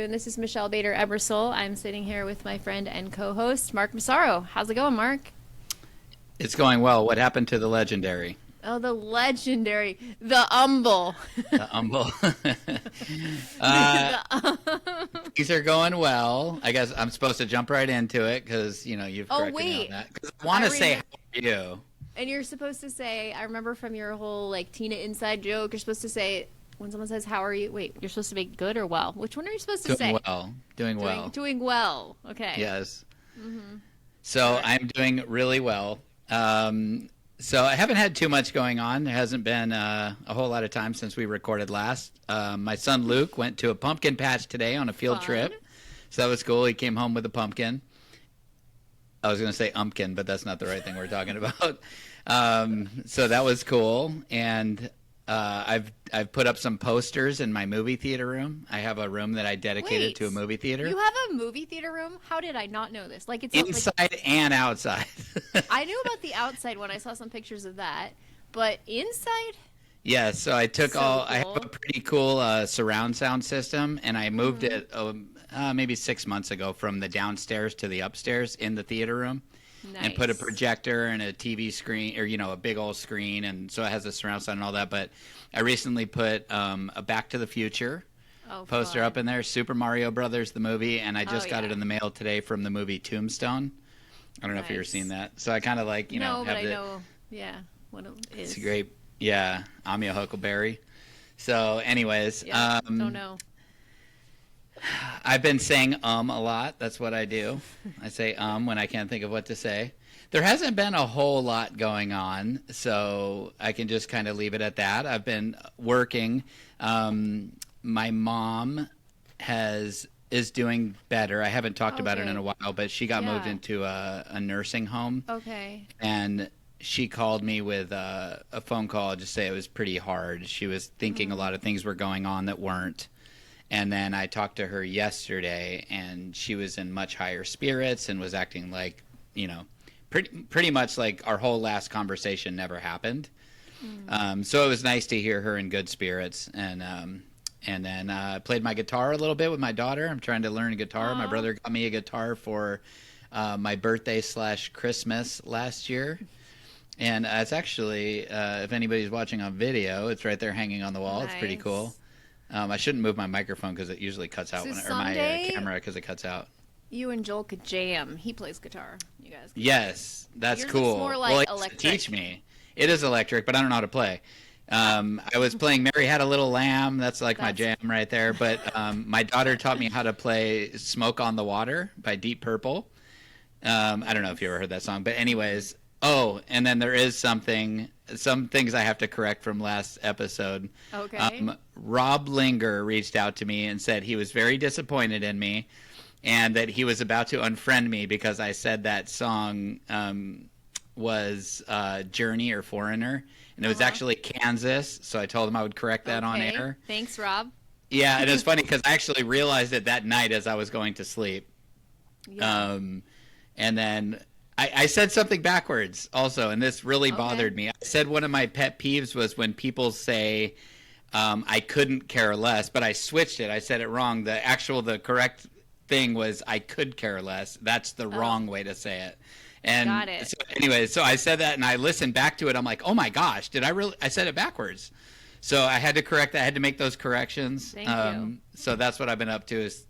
afternoon. This is Michelle Bader Ebersole. I'm sitting here with my friend and co-host, Mark Massaro. How's it going, Mark? It's going well. What happened to the legendary? Oh, the legendary, the humble. The humble. These are going well. I guess I'm supposed to jump right into it because, you've Oh, corrected me wait. on that. 'Cause I want to say, how are you? And you're supposed to say, I remember from your whole, Tina inside joke, you're supposed to say, when someone says, how are you? Wait, you're supposed to make good or well? Which one are you supposed to say? Doing well. Doing well. Doing well. Okay. Yes. Mm-hmm. So I'm doing really well. So I haven't had too much going on. There hasn't been a whole lot of time since we recorded last. My son Luke went to a pumpkin patch today on a field trip. So that was cool. He came home with a pumpkin. I was going to say umpkin, but that's not the right thing we're talking about. So that was cool. And I've put up some posters in my movie theater room. I have a room that I dedicated to a movie theater. You have a movie theater room? How did I not know this? It's inside and outside. I knew about the outside when I saw some pictures of that, but inside? Yeah, so I took Cool. I have a pretty cool surround sound system, and I moved it maybe 6 months ago from the downstairs to the upstairs in the theater room. Nice. And put a projector and a TV screen, or a big old screen, and so it has a surround sound and all that. But I recently put a Back to the Future poster up in there, Super Mario Brothers, the movie, and I just got it in the mail today from the movie Tombstone. I don't know if you've ever seen that. So I kind of no, but have I know, what it is. It's great. Yeah, Amia Huckleberry. So, anyways, don't know. I've been saying a lot. That's what I do. I say when I can't think of what to say. There hasn't been a whole lot going on, so I can just kind of leave it at that. I've been working. My mom is doing better. I haven't talked about it in a while, but she got moved into a nursing home. Okay. And she called me with a phone call to say it was pretty hard. She was thinking a lot of things were going on that weren't. And then I talked to her yesterday, and she was in much higher spirits and was acting like, pretty much like our whole last conversation never happened. So it was nice to hear her in good spirits. And then I played my guitar a little bit with my daughter. I'm trying to learn guitar. My brother got me a guitar for my birthday / Christmas last year. And it's actually, if anybody's watching on video, it's right there hanging on the wall. Nice. It's pretty cool. I shouldn't move my microphone because it usually cuts out, or my camera because it cuts out. You and Joel could jam. He plays guitar. You guys. Yes, that's Yours cool. looks more like electric. Teach me. It is electric, but I don't know how to play. I was playing Mary Had a Little Lamb. That's my jam right there. But my daughter taught me how to play Smoke on the Water by Deep Purple. I don't know if you ever heard that song, but anyways. Oh, and then there is some things I have to correct from last episode. Okay. Rob Linger reached out to me and said he was very disappointed in me and that he was about to unfriend me because I said that song was Journey or Foreigner, and it was actually Kansas, so I told him I would correct that on air. Thanks, Rob. Yeah, and it was funny because I actually realized it that night as I was going to sleep. Yeah. And then I said something backwards also, and this really bothered me. I said one of my pet peeves was when people say, I couldn't care less, but I switched it. I said it wrong. The correct thing was I could care less. That's the wrong way to say it. And got it. So anyway, so I said that, and I listened back to it. I'm like, oh my gosh, I said it backwards. So I had to correct that. I had to make those corrections. Thank you. So that's what I've been up to is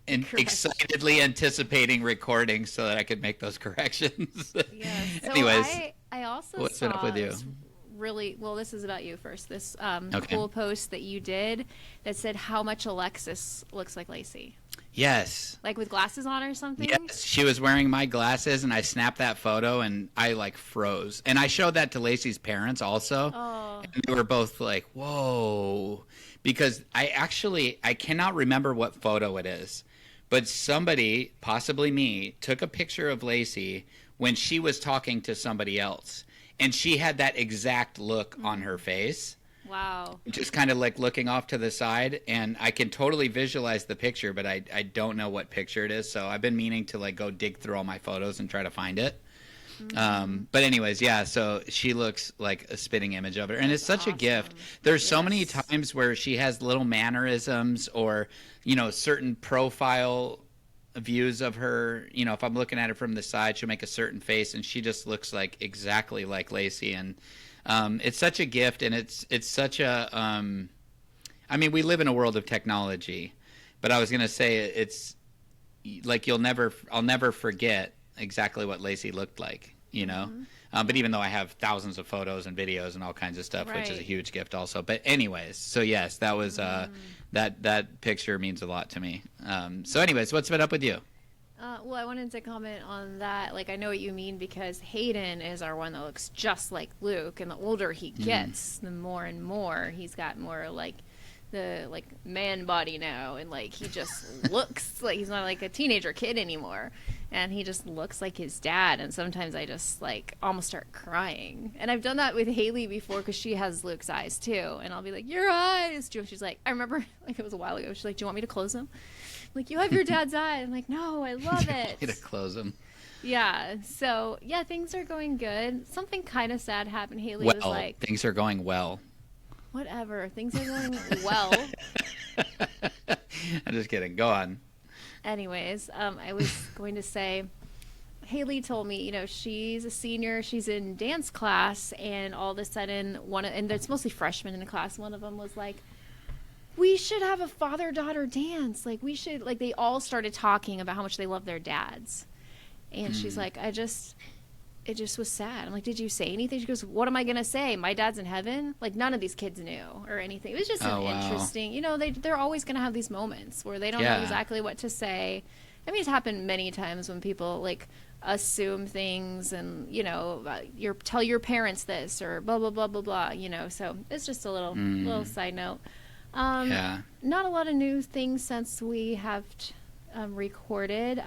excitedly anticipating recording so that I could make those corrections. Yes. So Anyways, I also what's saw been up with you? This is about you first. This cool post that you did that said how much Alexis looks like Lacey. Yes. Like with glasses on or something? Yes, she was wearing my glasses, and I snapped that photo, and I froze. And I showed that to Lacey's parents also, and they were both like, whoa. Because I cannot remember what photo it is. But somebody, possibly me, took a picture of Lacey when she was talking to somebody else. And she had that exact look on her face. Wow. Just kind of looking off to the side. And I can totally visualize the picture, but I don't know what picture it is. So I've been meaning to go dig through all my photos and try to find it. But anyways, yeah, so she looks like a spitting image of her. And it's such a gift. There's so many times where she has little mannerisms or, certain profile views of her. If I'm looking at her from the side, she'll make a certain face, and she just looks like exactly like Lacey. And it's such a gift, and it's such a we live in a world of technology, but I was going to say it's like I'll never forget exactly what Lacey looked like, but even though I have thousands of photos and videos and all kinds of stuff, which is a huge gift also. But anyways, so yes, that was that picture means a lot to me. So anyways, what's been up with you? Well, I wanted to comment on that. Like, I know what you mean, because Hayden is our one that looks just like Luke, and the older he gets, the more and more he's got more like the man body now, and like he just looks like he's not like a teenager kid anymore, and he just looks like his dad. And sometimes I just like almost start crying, and I've done that with Haley before because she has Luke's eyes too, and I'll be like, your eyes. She's like, I remember like it was a while ago, she's like, do you want me to close them? I'm like, you have your dad's eye. I'm like, no, I love it. You to close them. Yeah, so yeah, things are going good. Something kind of sad happened. Haley was like, things are going well. Whatever, things are going well. I'm just kidding. Go on. Anyways, I was going to say, Haley told me, she's a senior, she's in dance class, and all of a sudden, and it's mostly freshmen in the class, one of them was like, we should have a father-daughter dance. Like, we should, like, they all started talking about how much they love their dads. And she's like, it just was sad. I'm like, did you say anything? She goes, what am I going to say? My dad's in heaven? Like, none of these kids knew or anything. It was just interesting. They're always going to have these moments where they don't know exactly what to say. I mean, it's happened many times when people, like, assume things and, tell your parents this or blah, blah, blah, blah, blah, So it's just a little side note. Not a lot of new things since we have recorded.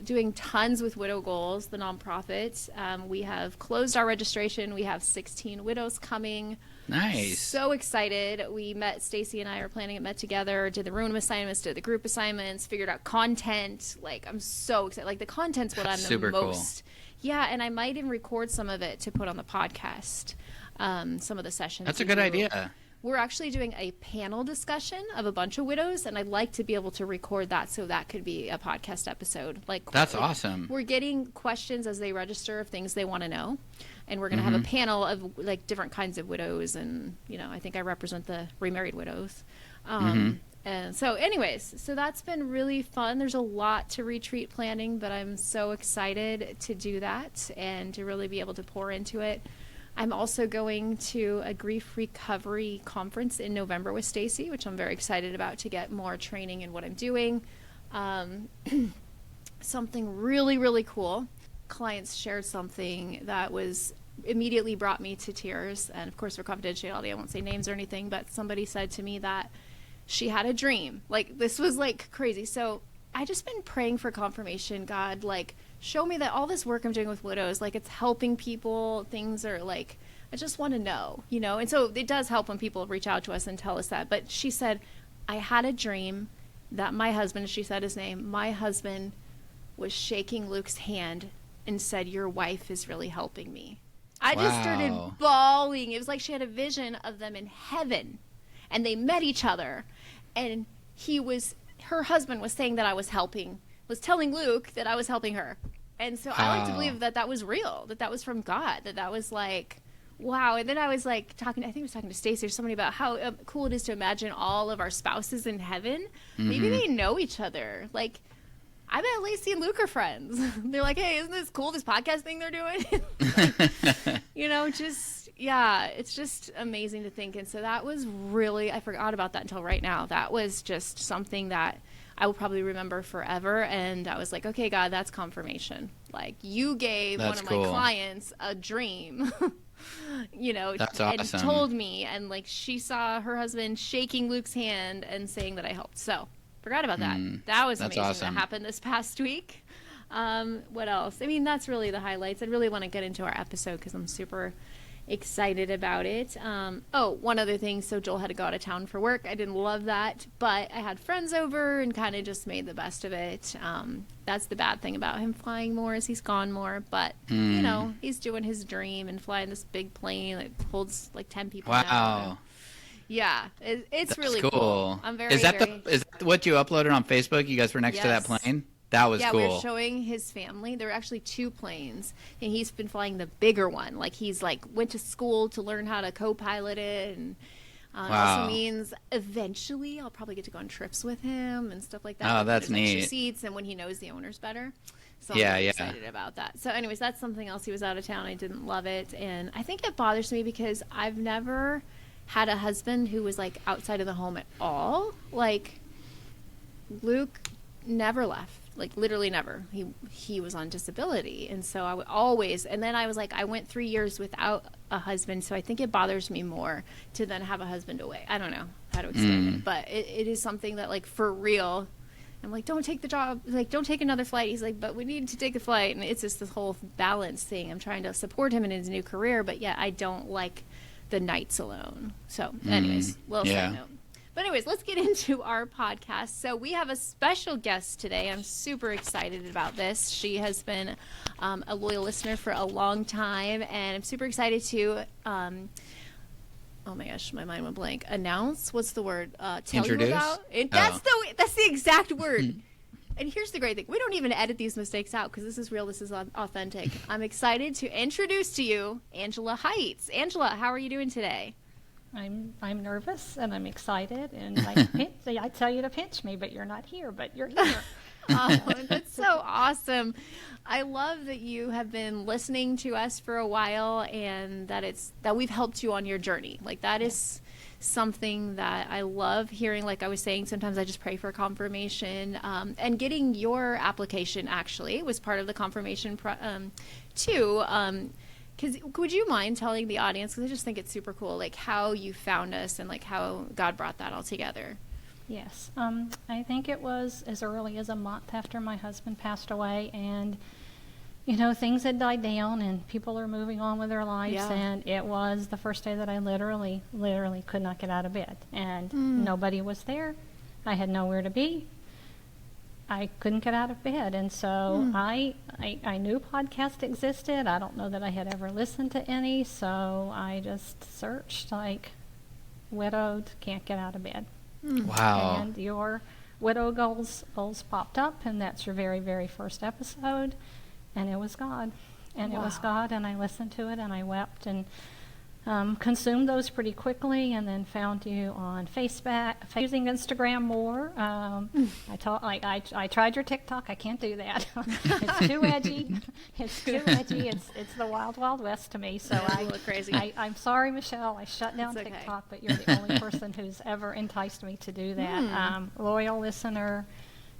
Doing tons with Widow Goals, the nonprofit. We have closed our registration. We have 16 widows coming. Nice. So excited. We met, Stacy and I are planning it, met together, did the room assignments, did the group assignments, figured out content. Like, I'm so excited. Like, the content's what I'm super the most. Cool. Yeah, and I might even record some of it to put on the podcast. Some of the sessions. That's a good idea. We're actually doing a panel discussion of a bunch of widows, and I'd like to be able to record that so that could be a podcast episode. That's awesome. We're getting questions as they register of things they want to know, and we're going to have a panel of like different kinds of widows, and I think I represent the remarried widows. And so anyways, so that's been really fun. There's a lot to retreat planning, but I'm so excited to do that and to really be able to pour into it. I'm also going to a grief recovery conference in November with Stacy, which I'm very excited about, to get more training in what I'm doing. Something really, really cool. Clients shared something that immediately brought me to tears. And of course, for confidentiality, I won't say names or anything, but somebody said to me that she had a dream. Like, this was like crazy. So I just been praying for confirmation. God, like, show me that all this work I'm doing with widows, like, it's helping people. Things are like, I just want to know, And so it does help when people reach out to us and tell us that. But she said, I had a dream that my husband, she said his name, my husband was shaking Luke's hand and said, your wife is really helping me. I just started bawling. It was like she had a vision of them in heaven, and they met each other, and her husband was saying that I was telling Luke that I was helping her. And so I like to believe that that was real, that was from God, that was like, wow. And then I was like I think I was talking to Stacey or somebody about how cool it is to imagine all of our spouses in heaven. Maybe they know each other. Like, I bet Lacey and Luke are friends. They're like, hey, isn't this cool, this podcast thing they're doing? It's just amazing to think. And so that was really, I forgot about that until right now. That was just something that I will probably remember forever. And I was like, okay, God, that's confirmation. Like, you gave one of my clients a dream, that's awesome. And told me, and like, she saw her husband shaking Luke's hand and saying that I helped. So forgot about that. That was amazing. Awesome. That happened this past week. What else? I mean, that's really the highlights. I really want to get into our episode because I'm super excited about it. Oh, one other thing. So Joel had to go out of town for work. I didn't love that, but I had friends over and kind of just made the best of it. That's the bad thing about him flying more is he's gone more, but you know, he's doing his dream and flying this big plane that holds like 10 people. Wow. Now. Yeah, it's That's really cool. I'm very, is that very... is that what you uploaded on Facebook? You guys were next to that plane? That was cool. Yeah, we were showing his family. There were actually 2 planes, and he's been flying the bigger one. Like, he's, like, went to school to learn how to co-pilot it, and it also means eventually I'll probably get to go on trips with him and stuff like that. Oh, that's neat. Extra seats, and when he knows the owners better. So yeah, I'm excited about that. So anyways, that's something else. He was out of town. I didn't love it, and I think it bothers me because I've never had a husband who was, like, outside of the home at all. Like, Luke never left. Like, literally never. He was on disability, and so I would always, and then I was like, I went 3 years without a husband, so I think it bothers me more to then have a husband away. I don't know how to explain it, but it is something that, like, for real, I'm like, don't take the job, like, don't take another flight. He's like, but we need to take a flight, and it's just this whole balance thing. I'm trying to support him in his new career, but yet I don't like the nights alone. So anyways, little side note. But anyways, let's get into our podcast. So we have a special guest today. I'm super excited about this. She has been a loyal listener for a long time, and I'm super excited to, oh my gosh, my mind went blank. Announce? What's the word? Tell Introduce? you about it. That's the exact word. And here's the great thing. We don't even edit these mistakes out because this is real. This is authentic. I'm excited to introduce to you Angela Heitz. Angela, how are you doing today? I'm nervous and I'm excited, and I tell you to pinch me, but you're not here, but you're here. Oh, that's so awesome. I love that you have been listening to us for a while, and that we've helped you on your journey. Like, that is something that I love hearing. Like I was saying, sometimes I just pray for confirmation, and getting your application actually was part of the confirmation too. Because would you mind telling the audience, because I just think it's super cool, like how you found us and like how God brought that all together? Yes. I think it was as early as a month after my husband passed away, and you know, things had died down and people are moving on with their lives, and it was the first day that I literally could not get out of bed, and nobody was there. I had nowhere to be. I couldn't get out of bed, and so I knew podcast existed. I don't know that I had ever listened to any, so I just searched, like, widowed, can't get out of bed. Wow. And your widow goals popped up, and that's your very, very first episode, and it was God. And it was God, and I listened to it, and I wept, and consumed those pretty quickly, and then found you on Facebook, using Instagram more. I tried your TikTok. I can't do that. It's too edgy. It's the wild, wild west to me. So I look crazy. I'm sorry, Michelle. I shut down TikTok, but you're the only person who's ever enticed me to do that. Loyal listener.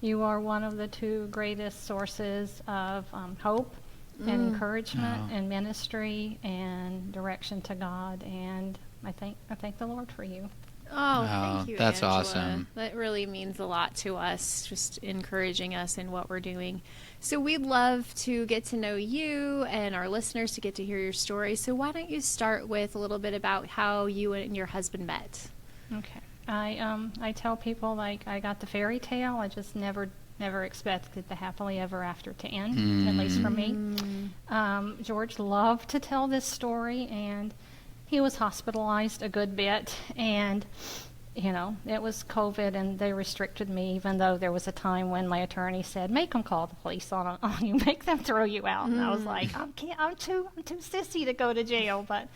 You are one of the 2 greatest sources of hope and encouragement and ministry and direction to God, and I thank the Lord for you. Oh, thank you, that's Angela. awesome. That really means a lot to us, just encouraging us in what we're doing. So we'd love to get to know you and our listeners to get to hear your story. So why don't you start with a little bit about how you and your husband met? Okay. I tell people, like, I got the fairy tale. I just never expected the happily ever after to end, at least for me. George loved to tell this story, and he was hospitalized a good bit, and you know, it was COVID, and they restricted me, even though there was a time when my attorney said, make them call the police on you, make them throw you out. And I was like, I'm too sissy to go to jail, but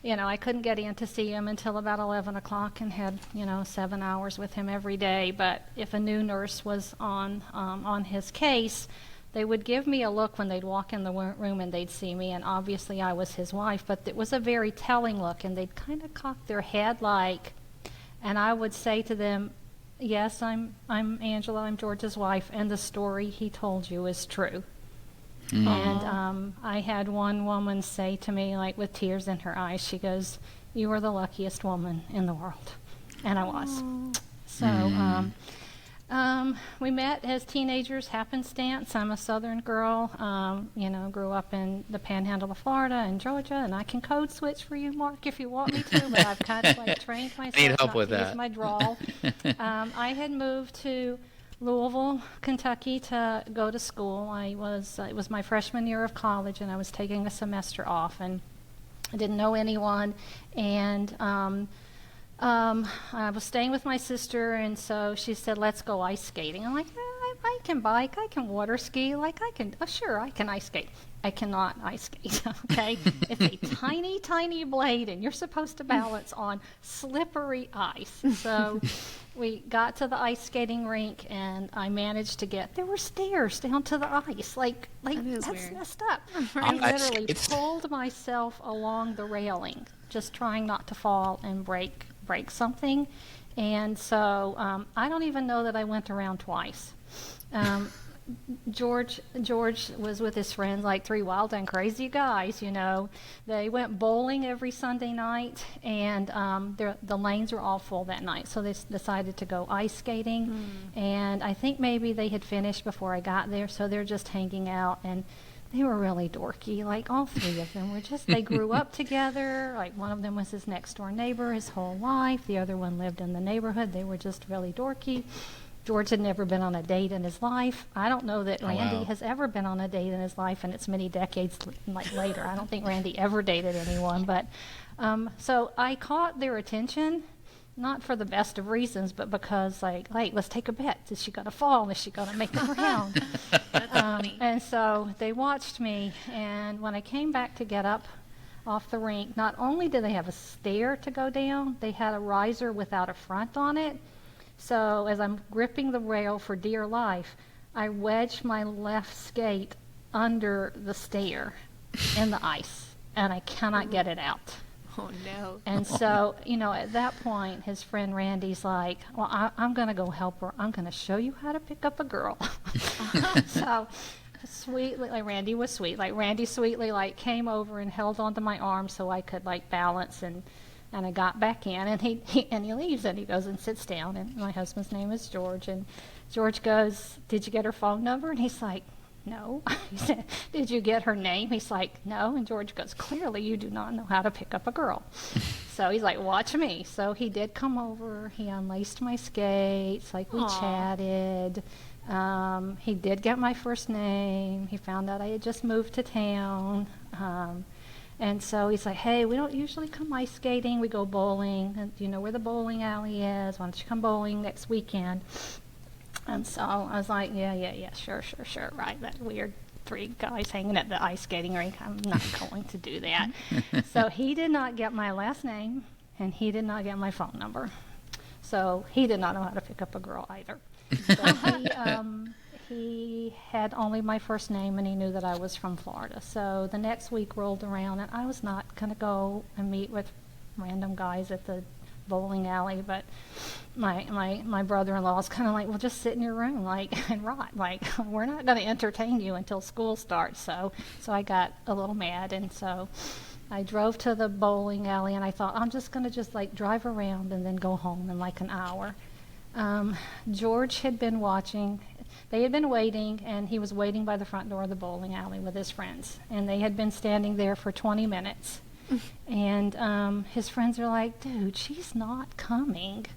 you know, I couldn't get in to see him until about 11 o'clock and had, 7 hours with him every day. But if a new nurse was on his case, they would give me a look when they'd walk in the room and they'd see me, and obviously I was his wife, but it was a very telling look, and they'd kind of cock their head like, and I would say to them, yes, I'm Angela, I'm George's wife, and the story he told you is true. And I had one woman say to me, like with tears in her eyes, she goes, you are the luckiest woman in the world. And I was. So We met as teenagers, happenstance. I'm a Southern girl, grew up in the Panhandle of Florida and Georgia, and I can code switch for you, Mark, if you want me to, but I've kind of like trained myself Need help not with to that. use my drawl. I had moved to Louisville, Kentucky to go to school. It was my freshman year of college, and I was taking a semester off, and I didn't know anyone, and I was staying with my sister, and so she said, let's go ice skating. I'm like, I can bike, I can water ski, I can ice skate. I cannot ice skate, okay? It's a tiny, tiny blade, and you're supposed to balance on slippery ice. So we got to the ice skating rink, and I managed to there were stairs down to the ice. That's weird. messed up. I On ice literally skates. pulled myself along the railing, just trying not to fall and break something. And so I don't even know that I went around twice. George was with his friends, like three wild and crazy guys, They went bowling every Sunday night, and the lanes were all full that night, so they decided to go ice skating. And I think maybe they had finished before I got there, so they're just hanging out, and they were really dorky. Like, all three of them they grew up together. Like, one of them was his next door neighbor his whole life. The other one lived in the neighborhood. They were just really dorky. George had never been on a date in his life. I don't know that Randy wow. has ever been on a date in his life, and it's many decades later. I don't think Randy ever dated anyone. But so I caught their attention, not for the best of reasons, but because, let's take a bet. Is she going to fall? Is she going to make it around? And so they watched me, and when I came back to get up off the rink, not only did they have a stair to go down, they had a riser without a front on it. So as I'm gripping the rail for dear life, I wedged my left skate under the stair in the ice, and I cannot get it out. Oh, no. And so, at that point, his friend Randy's like, well, I'm going to go help her. I'm going to show you how to pick up a girl. So sweetly, Randy was sweet. Randy sweetly, came over and held onto my arm so I could, balance, and I got back in, and he leaves, and he goes and sits down, and my husband's name is George, and George goes, did you get her phone number? And he's like, no. He said, did you get her name? He's like, no. And George goes, clearly you do not know how to pick up a girl. So he's like, watch me. So he did come over. He unlaced my skates. We Aw. chatted. He did get my first name. He found out I had just moved to town. And so he's like, hey, we don't usually come ice skating. We go bowling. And do you know where the bowling alley is? Why don't you come bowling next weekend? And so I was like, yeah, sure, right. That weird three guys hanging at the ice skating rink. I'm not going to do that. So he did not get my last name, and he did not get my phone number. So he did not know how to pick up a girl either. So he had only my first name, and he knew that I was from Florida. So the next week rolled around, and I was not going to go and meet with random guys at the bowling alley, but my brother-in-law was kind of like, well, just sit in your room and rot. We're not going to entertain you until school starts. So I got a little mad, and so I drove to the bowling alley, and I thought, I'm just going to drive around and then go home in an hour. George had been watching. They had been waiting, and he was waiting by the front door of the bowling alley with his friends, and they had been standing there for 20 minutes. And his friends are like, dude, she's not coming.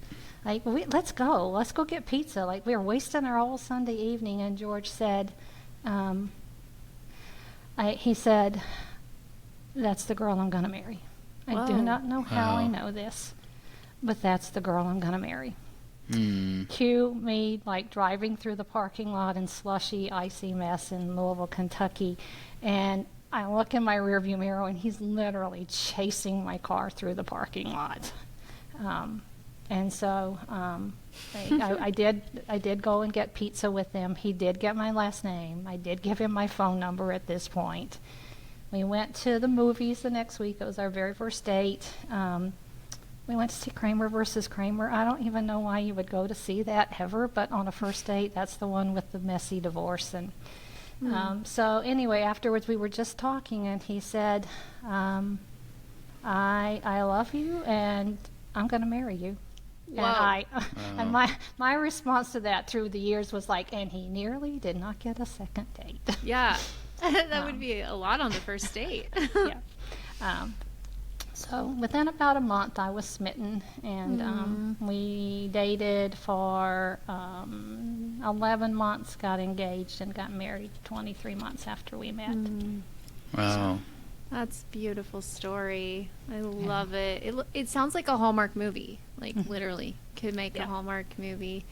Let's go get pizza. We were wasting our whole Sunday evening. And George said, he said, that's the girl I'm going to marry. I do not know how I know this, but that's the girl I'm going to marry. Cue me driving through the parking lot in slushy, icy mess in Louisville, Kentucky, and I look in my rearview mirror, and he's literally chasing my car through the parking lot. And so I did go and get pizza with him. He did get my last name. I did give him my phone number at this point. We went to the movies the next week. It was our very first date. We went to see Kramer versus Kramer. I don't even know why you would go to see that ever, but on a first date, that's the one with the messy divorce. And so anyway, afterwards we were just talking, and he said, I love you, and I'm going to marry you. And and my response to that through the years was like, and he nearly did not get a second date. Yeah. That would be a lot on the first date. Yeah. So within about a month, I was smitten, and we dated for 11 months, got engaged, and got married 23 months after we met. Wow. That's a beautiful story. I love it. It sounds like a Hallmark movie, like literally could make a Hallmark movie.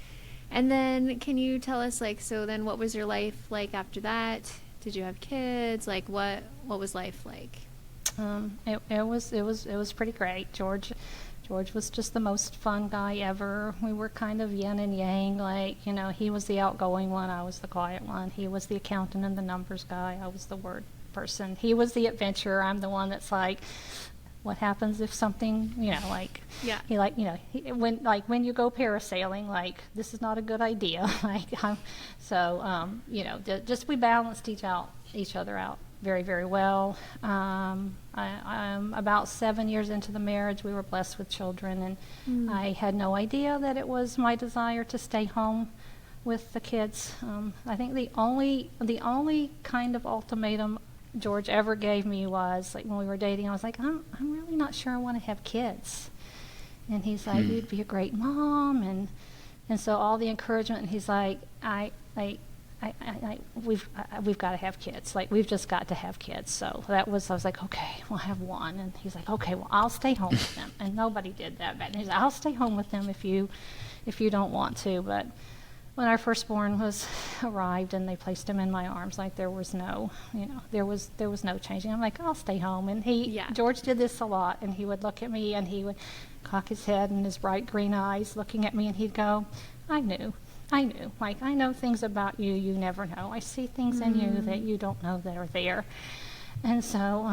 And then can you tell us, like, so then what was your life like after that? Did you have kids? Like, what was life like? It was pretty great. George was just the most fun guy ever. We were kind of yin and yang, like, you know, he was the outgoing one, I was the quiet one. He was the accountant and the numbers guy, I was the word person. He was the adventurer, I'm the one that's like, what happens if something, you know, like, he like, you know, when you go parasailing, like, this is not a good idea. Like, you know, just we balanced each other out very, very well. I'm about 7 years into the marriage. We were blessed with children, and I had no idea that it was my desire to stay home with the kids. I think the only kind of ultimatum George ever gave me was, like, when we were dating, I was like, I'm really not sure I want to have kids. And he's like, you'd be a great mom, and so all the encouragement, and he's like, we've got to have kids. Like, we've just got to have kids. So I was like, okay, we'll have one. And he's like, okay, well, I'll stay home with them. And nobody did that. But he's like, I'll stay home with them if you don't want to. But when our firstborn arrived and they placed him in my arms, like, there was no, you know, there was no changing. I'm like, I'll stay home. And George did this a lot, and he would look at me and he would cock his head and his bright green eyes looking at me, and he'd go, I knew. Like, I know things about you you never know. I see things in you that you don't know that are there. And so,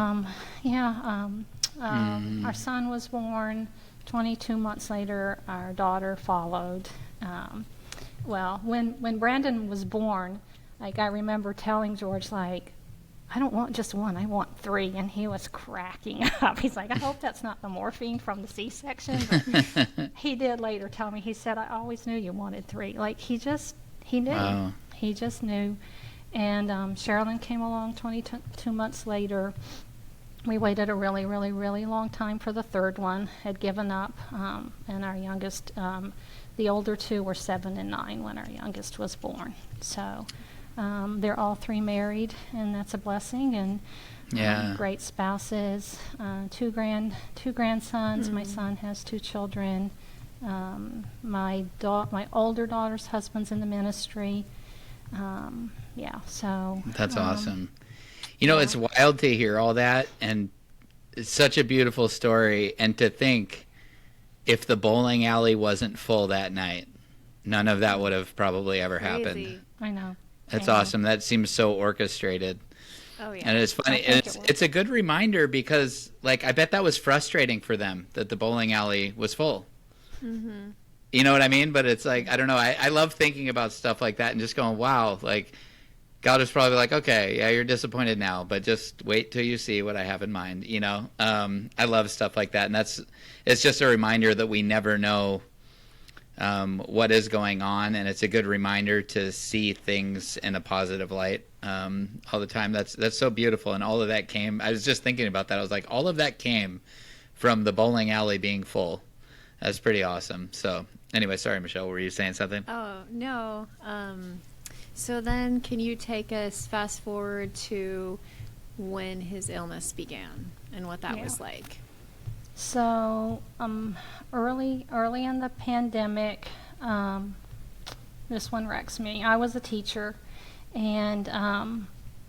our son was born. 22 months later, our daughter followed. Well, when Brandon was born, like, I remember telling George, like, I don't want just one, I want 3. And he was cracking up. He's like, I hope that's not the morphine from the C-section. But he did later tell me, he said, I always knew you wanted 3. Like, he knew. Wow. He just knew. And Sherilyn came along 22 months later. We waited a really, really, really long time for the third one, had given up. And our youngest, the older 2 were 7 and 9 when our youngest was born. So they're all 3 married, and that's a blessing, and great spouses, 2 grandsons. My son has 2 children. My older daughter's husband's in the ministry. So that's awesome. You know, it's wild to hear all that, and it's such a beautiful story. And to think, if the bowling alley wasn't full that night, none of that would have probably ever happened. I know. That's awesome. That seems so orchestrated. Oh, yeah. And it's funny. And it's a good reminder, because, like, I bet that was frustrating for them that the bowling alley was full. Mm-hmm. You know what I mean? But it's like, I don't know. I love thinking about stuff like that and just going, wow, like, God was probably like, okay, yeah, you're disappointed now, but just wait till you see what I have in mind, you know? I love stuff like that. And it's just a reminder that we never know what is going on, and it's a good reminder to see things in a positive light all the time. That's so beautiful, and all of that came. I was just thinking about that. I was like, all of that came from the bowling alley being full. That's pretty awesome. So anyway, sorry, Michelle, were you saying something? Oh no. So then, can you take us fast forward to when his illness began and what that was like? So, early in the pandemic, this one wrecks me. I was a teacher, and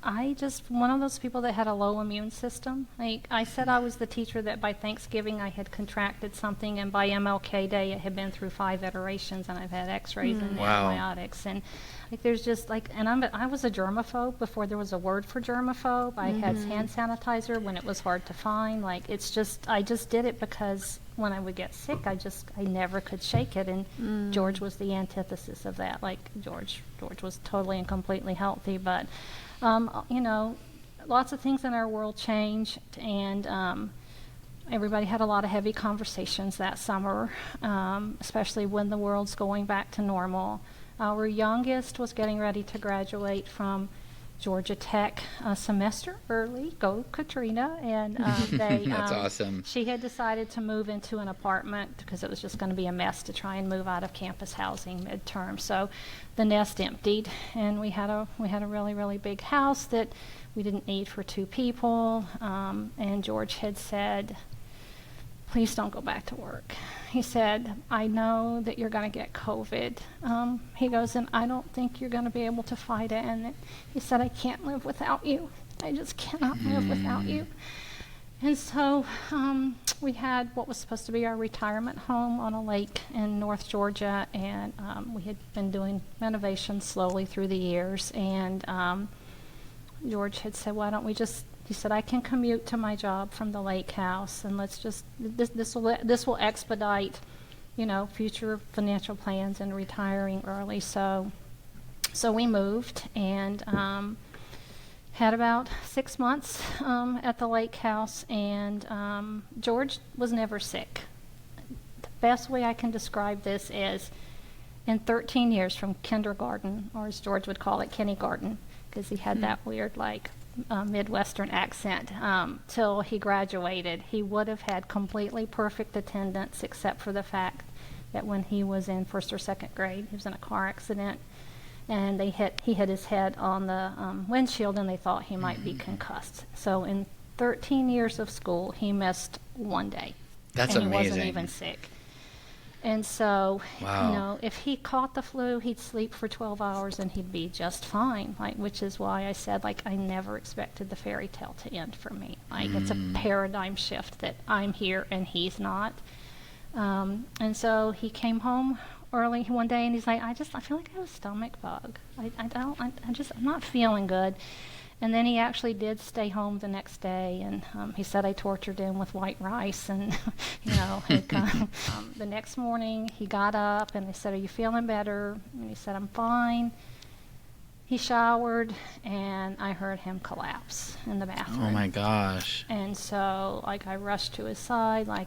I just, one of those people that had a low immune system. Like, I said I was the teacher that by Thanksgiving I had contracted something, and by MLK Day it had been through 5 iterations, and I've had x-rays and antibiotics. And like, there's just like, and I was a germaphobe before there was a word for germaphobe. I had hand sanitizer when it was hard to find. Like, it's just, I just did it because when I would get sick, I never could shake it. And George was the antithesis of that. Like, George was totally and completely healthy, but you know, lots of things in our world changed, and everybody had a lot of heavy conversations that summer, especially when the world's going back to normal. Our youngest was getting ready to graduate from Georgia Tech a semester early. Go Katrina! And That's awesome. She had decided to move into an apartment because it was just going to be a mess to try and move out of campus housing midterm. So the nest emptied, and we had a really, really big house that we didn't need for 2 people. And George had said, "Please don't go back to work." He said, "I know that you're going to get COVID." He goes, "And I don't think you're going to be able to fight it." And he said, "I can't live without you. I just cannot live without you." And so we had what was supposed to be our retirement home on a lake in North Georgia, and we had been doing renovations slowly through the years. And George had said, "Why don't we just," he said, "I can commute to my job from the lake house, and let's just, this will expedite, future financial plans and retiring early." So we moved, and had about 6 months at the lake house, and George was never sick. The best way I can describe this is, in 13 years from kindergarten, or as George would call it, kindergarten, because he had that weird, Midwestern accent, till he graduated, he would have had completely perfect attendance, except for the fact that when he was in 1st or 2nd grade, he was in a car accident, and he hit his head on the windshield, and they thought he might be concussed. So in 13 years of school, he missed 1 day. That's and amazing. He wasn't even sick. And so, Wow. if he caught the flu, he'd sleep for 12 hours and he'd be just fine, which is why I said, I never expected the fairy tale to end for me. It's a paradigm shift that I'm here and he's not. And so he came home early one day, and he's like, I feel like I have a stomach bug. I'm not feeling good. And then he actually did stay home the next day, and he said I tortured him with white rice, and the next morning he got up, and they said, "Are you feeling better?" And he said, "I'm fine." He showered, and I heard him collapse in the bathroom. Oh my gosh. And so, I rushed to his side, I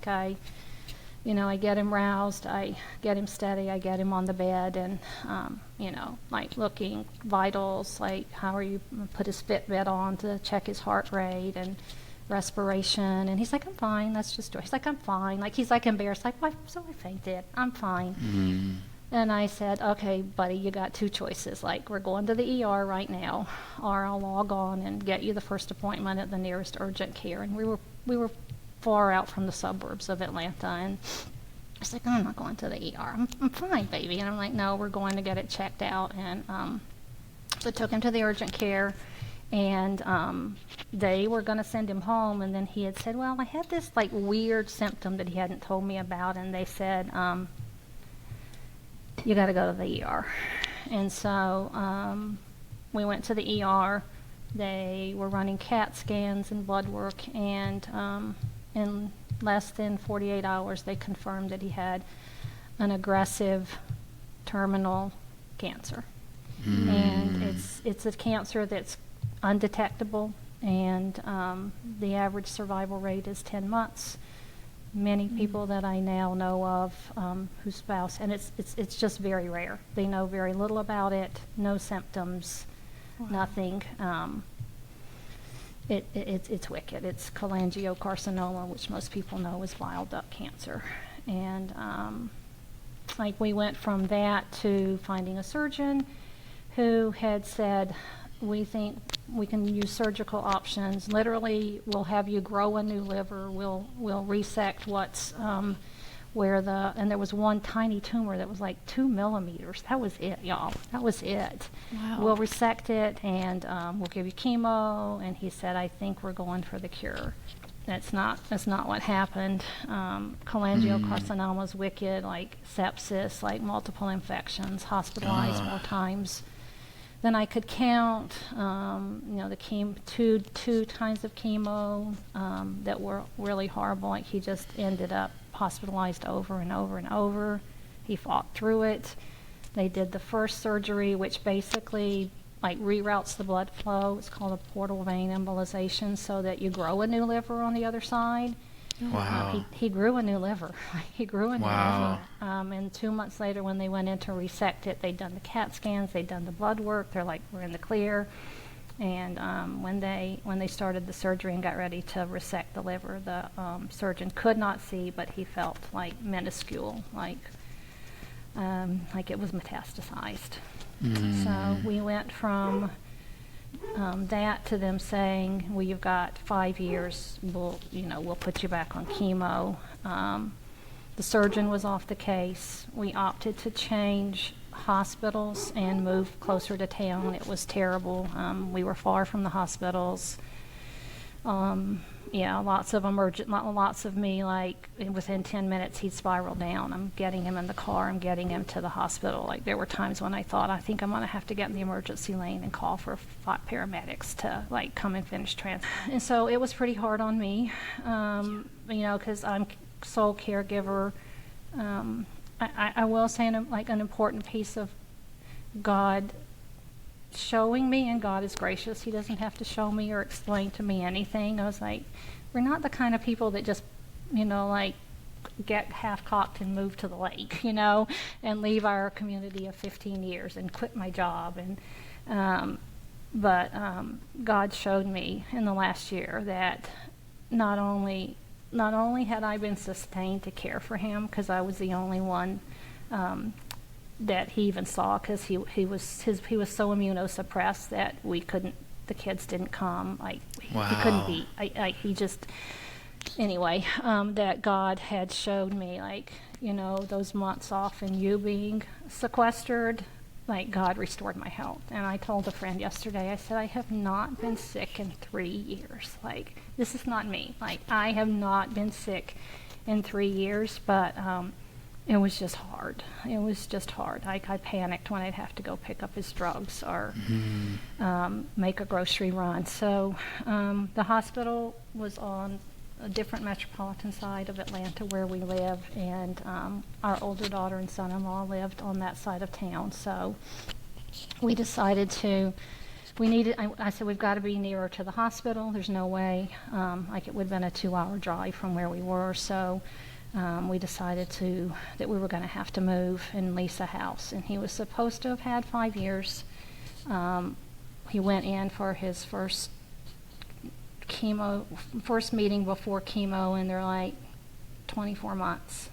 get him roused, I get him steady, I get him on the bed, and, looking vitals, how are you, put his Fitbit on to check his heart rate and respiration, and he's like, "I'm fine, that's just," he's like, "I'm fine," he's embarrassed, "Why, so I fainted, I'm fine." Mm. And I said, "Okay, buddy, you got 2 choices, we're going to the ER right now, or I'll log on and get you the first appointment at the nearest urgent care." And we were far out from the suburbs of Atlanta, and I was like, "I'm not going to the ER. I'm fine, baby." And I'm like, "No, we're going to get it checked out." And so I took him to the urgent care, and they were going to send him home. And then he had said, "Well, I had this weird symptom that he hadn't told me about," and they said, "You got to go to the ER." And so we went to the ER. They were running CAT scans and blood work, and in less than 48 hours, they confirmed that he had an aggressive terminal cancer. And it's a cancer that's undetectable, and the average survival rate is 10 months. Many people that I now know of whose spouse, and it's just very rare. They know very little about it, no symptoms, nothing. It's wicked. It's cholangiocarcinoma, which most people know is bile duct cancer. And we went from that to finding a surgeon who had said, "We think we can use surgical options. Literally, we'll have you grow a new liver. We'll resect what's and there was one tiny tumor that was 2 millimeters. That was it, y'all. That was it. Wow. We'll resect it, and we'll give you chemo." And he said, "I think we're going for the cure." That's not what happened. Cholangiocarcinoma is wicked, sepsis, multiple infections, hospitalized more times than I could count. The two kinds of chemo that were really horrible. He just ended up hospitalized over and over and over. He fought through it. They did the first surgery, which basically reroutes the blood flow. It's called a portal vein embolization, so that you grow a new liver on the other side. Wow. He grew a new liver. He grew a new Wow. liver. And 2 months later, when they went in to resect it, they'd done the CAT scans, they'd done the blood work. They're like, we're in the clear. And when they started the surgery and got ready to resect the liver, the surgeon could not see, but he felt like minuscule, like it was metastasized. So we went from that to them saying, well, you've got 5 years, we'll put you back on chemo. The surgeon was off the case. We opted to change hospitals and move closer to town. It was terrible. We were far from the hospitals. Lots of me, like within 10 minutes he'd spiral down. I'm getting him in the car, I'm getting him to the hospital. Like there were times when I thought, I think I'm going to have to get in the emergency lane and call for 5 paramedics to like come and finish And so it was pretty hard on me, because I'm sole caregiver. I will say an important piece of God showing me, and God is gracious. He doesn't have to show me or explain to me anything. I was like, we're not the kind of people that just, get half-cocked and move to the lake, and leave our community of 15 years and quit my job. But God showed me in the last year that not only had I been sustained to care for him, because I was the only one that he even saw, because he was so immunosuppressed that the kids didn't come. He couldn't be. That God had showed me, those months off and you being sequestered, God restored my health. And I told a friend yesterday, I said, I have not been sick in 3 years. This is not me. I have not been sick in 3 years, but it was just hard. It was just hard. I panicked when I'd have to go pick up his drugs or make a grocery run. So the hospital was on a different metropolitan side of Atlanta where we live, and our older daughter and son-in-law lived on that side of town. So we decided I said, we've got to be nearer to the hospital. There's no way, it would have been a 2-hour drive from where we were. So we decided that we were going to have to move and lease a house. And he was supposed to have had 5 years. He went in for his first meeting before chemo, and they're like, 24 months.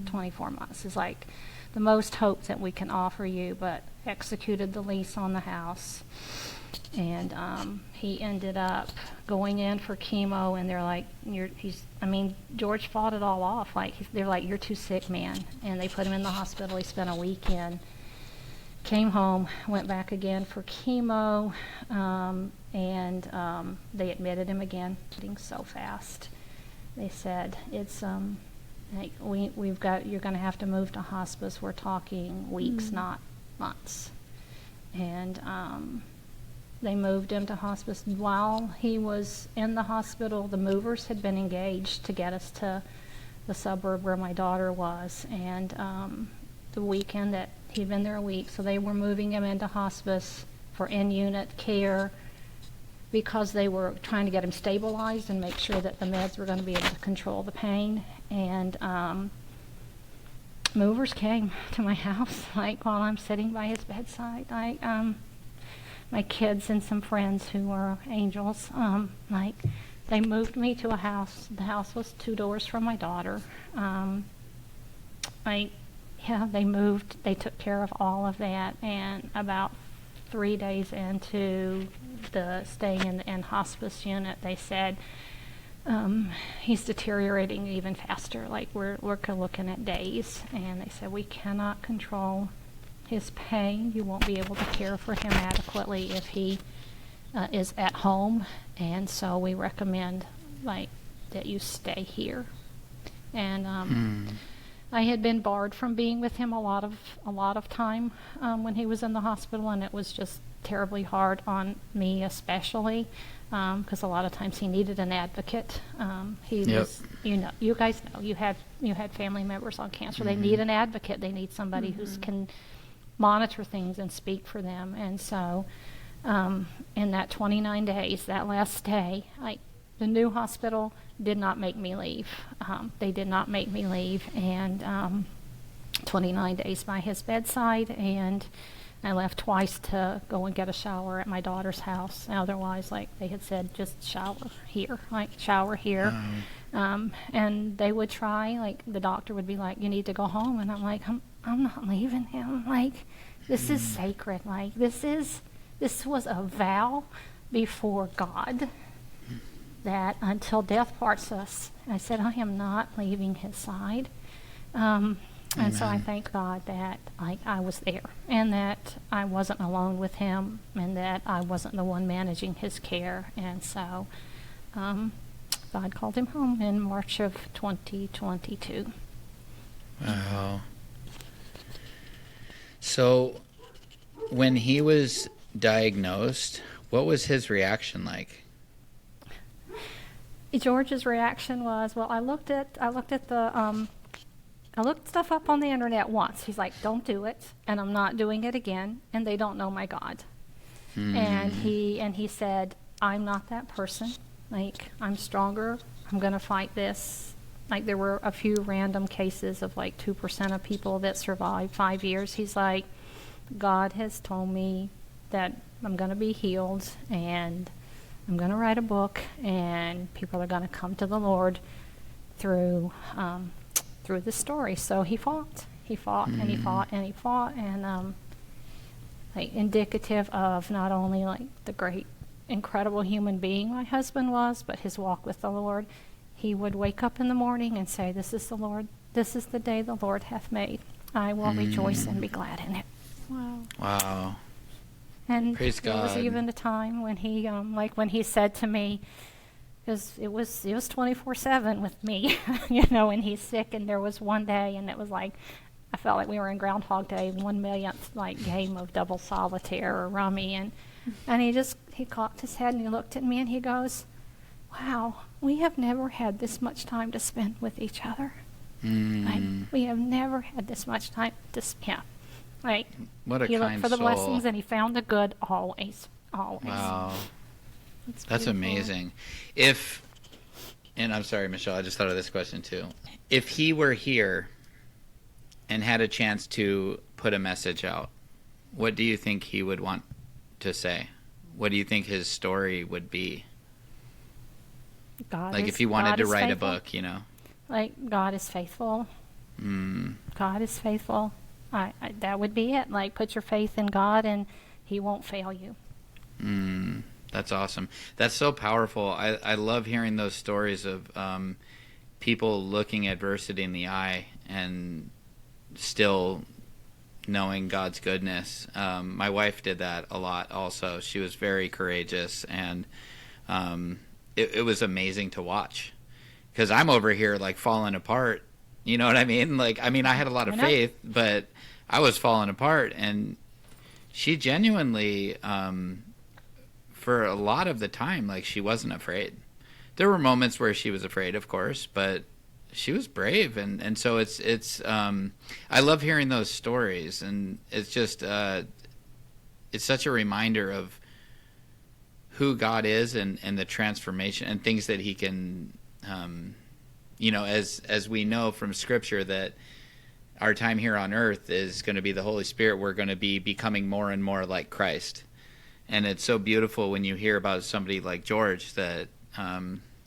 24 months is like the most hope that we can offer you, but executed the lease on the house. And he ended up going in for chemo, and they're like, George fought it all off. They're like, you're too sick, man. And they put him in the hospital. He spent a weekend, came home, went back again for chemo, and they admitted him again. Getting so fast. They said, it's you're going to have to move to hospice. We're talking weeks, not months. And they moved him to hospice. While he was in the hospital, the movers had been engaged to get us to the suburb where my daughter was. And the weekend that he'd been there a week, so they were moving him into hospice for in-unit care because they were trying to get him stabilized and make sure that the meds were going to be able to control the pain. And movers came to my house, while I'm sitting by his bedside. My kids and some friends who were angels, they moved me to a house. The house was 2 doors from my daughter. They moved. They took care of all of that, and about 3 days into the staying in hospice unit, they said, he's deteriorating even faster. We're looking at days, and they said, we cannot control his pain. You won't be able to care for him adequately if he is at home, and so we recommend that you stay here. And I had been barred from being with him a lot of time when he was in the hospital, and it was just terribly hard on me, especially because a lot of times he needed an advocate. Was, you guys know, you had family members on cancer. They need an advocate. They need somebody who can monitor things and speak for them. And so in that 29 days, that last day, The new hospital did not make me leave. They did not make me leave, and 29 days by his bedside, and I left twice to go and get a shower at my daughter's house. Otherwise, like they had said, just shower here, and they would try, like the doctor would be like, you need to go home, and I'm like, I'm not leaving him. Like, this is sacred. Like, this was a vow before God that until death parts us. I said, I am not leaving his side. And so I thank God that I was there, and that I wasn't alone with him, and that I wasn't the one managing his care. And so God called him home in March of 2022. Wow. So when he was diagnosed, what was his reaction like? George's reaction was, well, I looked stuff up on the internet once. He's like, don't do it, and I'm not doing it again, and they don't know my God. And he said, I'm not that person. Like, I'm stronger. I'm going to fight this. Like, there were a few random cases of like 2% of people that survived 5 years. He's like, God has told me that I'm going to be healed, and I'm going to write a book, and people are going to come to the Lord through this story. So he fought, and he fought, and like indicative of not only like the great, incredible human being my husband was, but his walk with the Lord. He would wake up in the morning and say, this is the day the Lord hath made. I will rejoice and be glad in it. Wow. And praise there God. was even a time when he, when he said to me, because it was 24/7 with me, and he's sick, and there was one day, and it was like, I felt like we were in Groundhog Day, 1 millionth like game of double solitaire or rummy, and he cocked his head and he looked at me and he goes, wow, we have never had this much time to spend with each other. Like, we have never had this much time to spend. Like, what a he looked kind for the soul. blessings and he found the good always. Wow. That's beautiful. amazing. And I'm sorry, Michelle, I just thought of this question too. If he were here and had a chance to put a message out, what do you think he would want to say? What do you think his story would be? If he wanted to write faithful. a book, Like, God is faithful. God is faithful. That would be it. Like, put your faith in God and he won't fail you. That's awesome. That's so powerful. I love hearing those stories of people looking adversity in the eye and still knowing God's goodness. My wife did that a lot also. She was very courageous, and it was amazing to watch. Because I'm over here like falling apart. You know what I mean? I had a lot of faith, but I was falling apart, and she genuinely, for a lot of the time, like, she wasn't afraid. There were moments where she was afraid, of course, but she was brave, and so it's I love hearing those stories, and it's just it's such a reminder of who God is and the transformation and things that he can as we know from Scripture that our time here on earth is going to be the Holy Spirit. We're going to be becoming more and more like Christ. And it's so beautiful when you hear about somebody like George that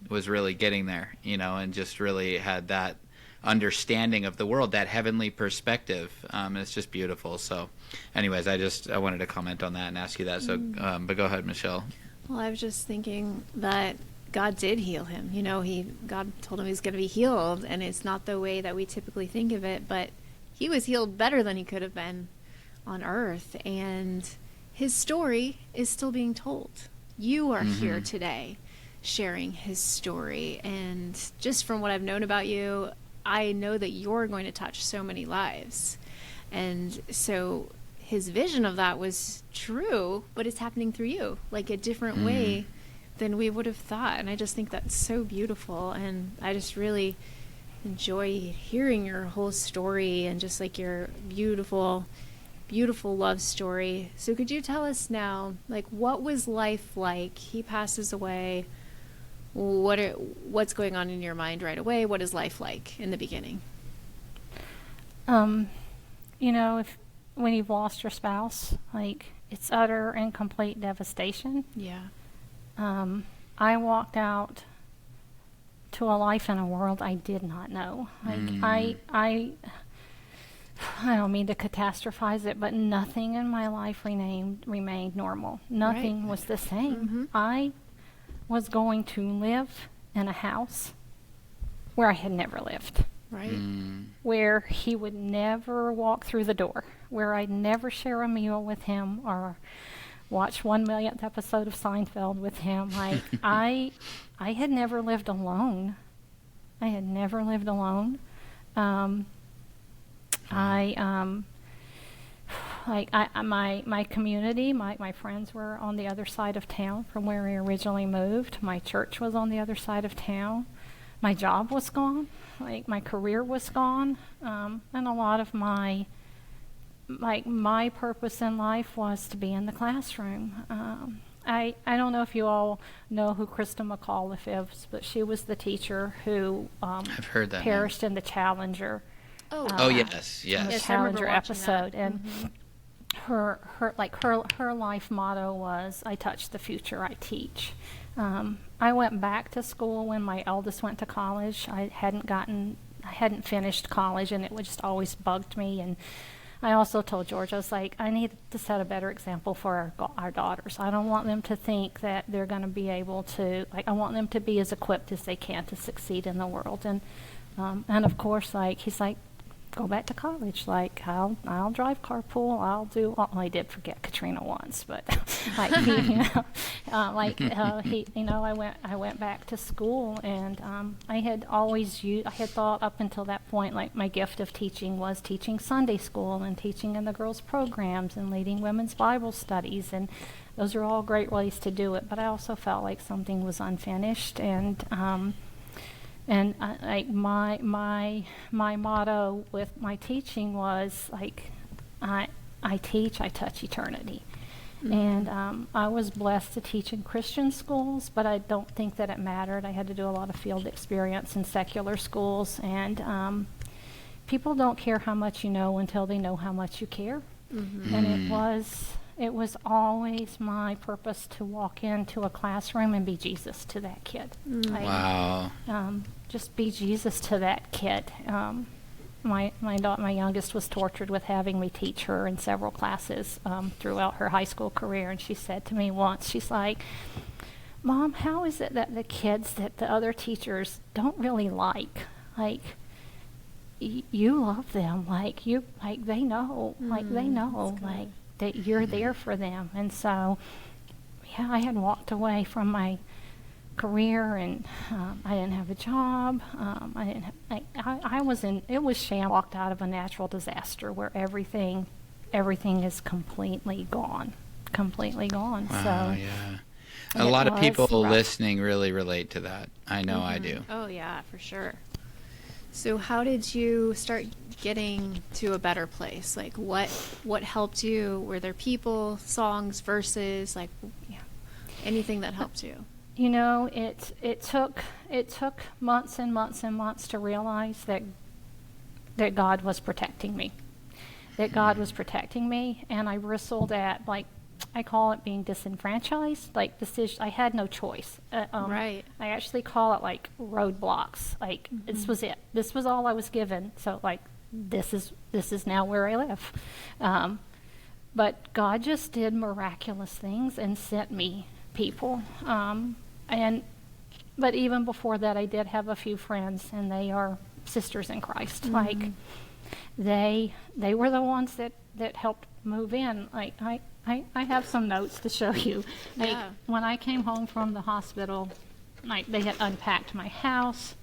was really getting there, and just really had that understanding of the world, that heavenly perspective. It's just beautiful. So anyways, I wanted to comment on that and ask you that. So, but go ahead, Michelle. Well, I was just thinking that God did heal him. God told him he was going to be healed, and it's not the way that we typically think of it, but he was healed better than he could have been on earth, and his story is still being told. You are here today sharing his story, and just from what I've known about you, I know that you're going to touch so many lives. And so his vision of that was true, but it's happening through you, like a different way than we would have thought. And I just think that's so beautiful, and I just really enjoy hearing your whole story and just like your beautiful love story. So could you tell us now, like, what was life like? He passes away. what's going on in your mind right away? What is life like in the beginning? You know, when you've lost your spouse, like, it's utter and complete devastation. Yeah. I walked out to a life in a world I did not know. Like, I don't mean to catastrophize it, but nothing in my life remained normal. Nothing was the same. I was going to live in a house where I had never lived. Right. Where he would never walk through the door, where I'd never share a meal with him or watch 1 millionth episode of Seinfeld with him. Like, I had never lived alone. I had never lived alone. My community, my friends were on the other side of town from where we originally moved. My church was on the other side of town. My job was gone. Like, my career was gone. And a lot of my purpose in life was to be in the classroom. I don't know if you all know who Krista McAuliffe is, but she was the teacher who I've heard that perished in the Challenger. Yes. The Challenger episode, and her life motto was, "I touch the future, I teach." I went back to school when my eldest went to college. I hadn't finished college, and it just always bugged me. And I also told George, I was like, I need to set a better example for our daughters. I don't want them to think that they're going to be able to, I want them to be as equipped as they can to succeed in the world. And of course, he's like, go back to college. Like, I'll drive carpool. I'll do. Well, I did forget Katrina once, but I went back to school, and I had thought up until that point, like, my gift of teaching was teaching Sunday school and teaching in the girls' programs and leading women's Bible studies, and those are all great ways to do it. But I also felt like something was unfinished, and my motto with my teaching was, like, I teach, I touch eternity. And I was blessed to teach in Christian schools, but I don't think that it mattered. I had to do a lot of field experience in secular schools, and people don't care how much you know until they know how much you care. And it was always my purpose to walk into a classroom and be Jesus to that kid. Wow. Just be Jesus to that kid. My youngest was tortured with having me teach her in several classes throughout her high school career, and she said to me once, she's like, "Mom, how is it that the kids that the other teachers don't really like you love them, they know that you're there for them?" And so, yeah, I had walked away from my career, and I didn't have a job. It was sham. Walked out of a natural disaster where everything is completely gone. Wow, So yeah. A lot of people listening really relate to that. I know I do. Oh yeah, for sure. So how did you start getting to a better place? Like, what helped you? Were there people, songs, verses, anything that helped you? You know, it took months and months and months to realize that God was protecting me. That God was protecting me, and I bristled at, like, I call it being disenfranchised. Like, I had no choice. Right. I actually call it, like, roadblocks. Like, this was it. This was all I was given. So, like, this is now where I live. But God just did miraculous things and sent me people. But even before that, I did have a few friends, and they are sisters in Christ. Like, they were the ones that helped move in. Like, I have some notes to show you. Like, when I came home from the hospital, like, they had unpacked my house.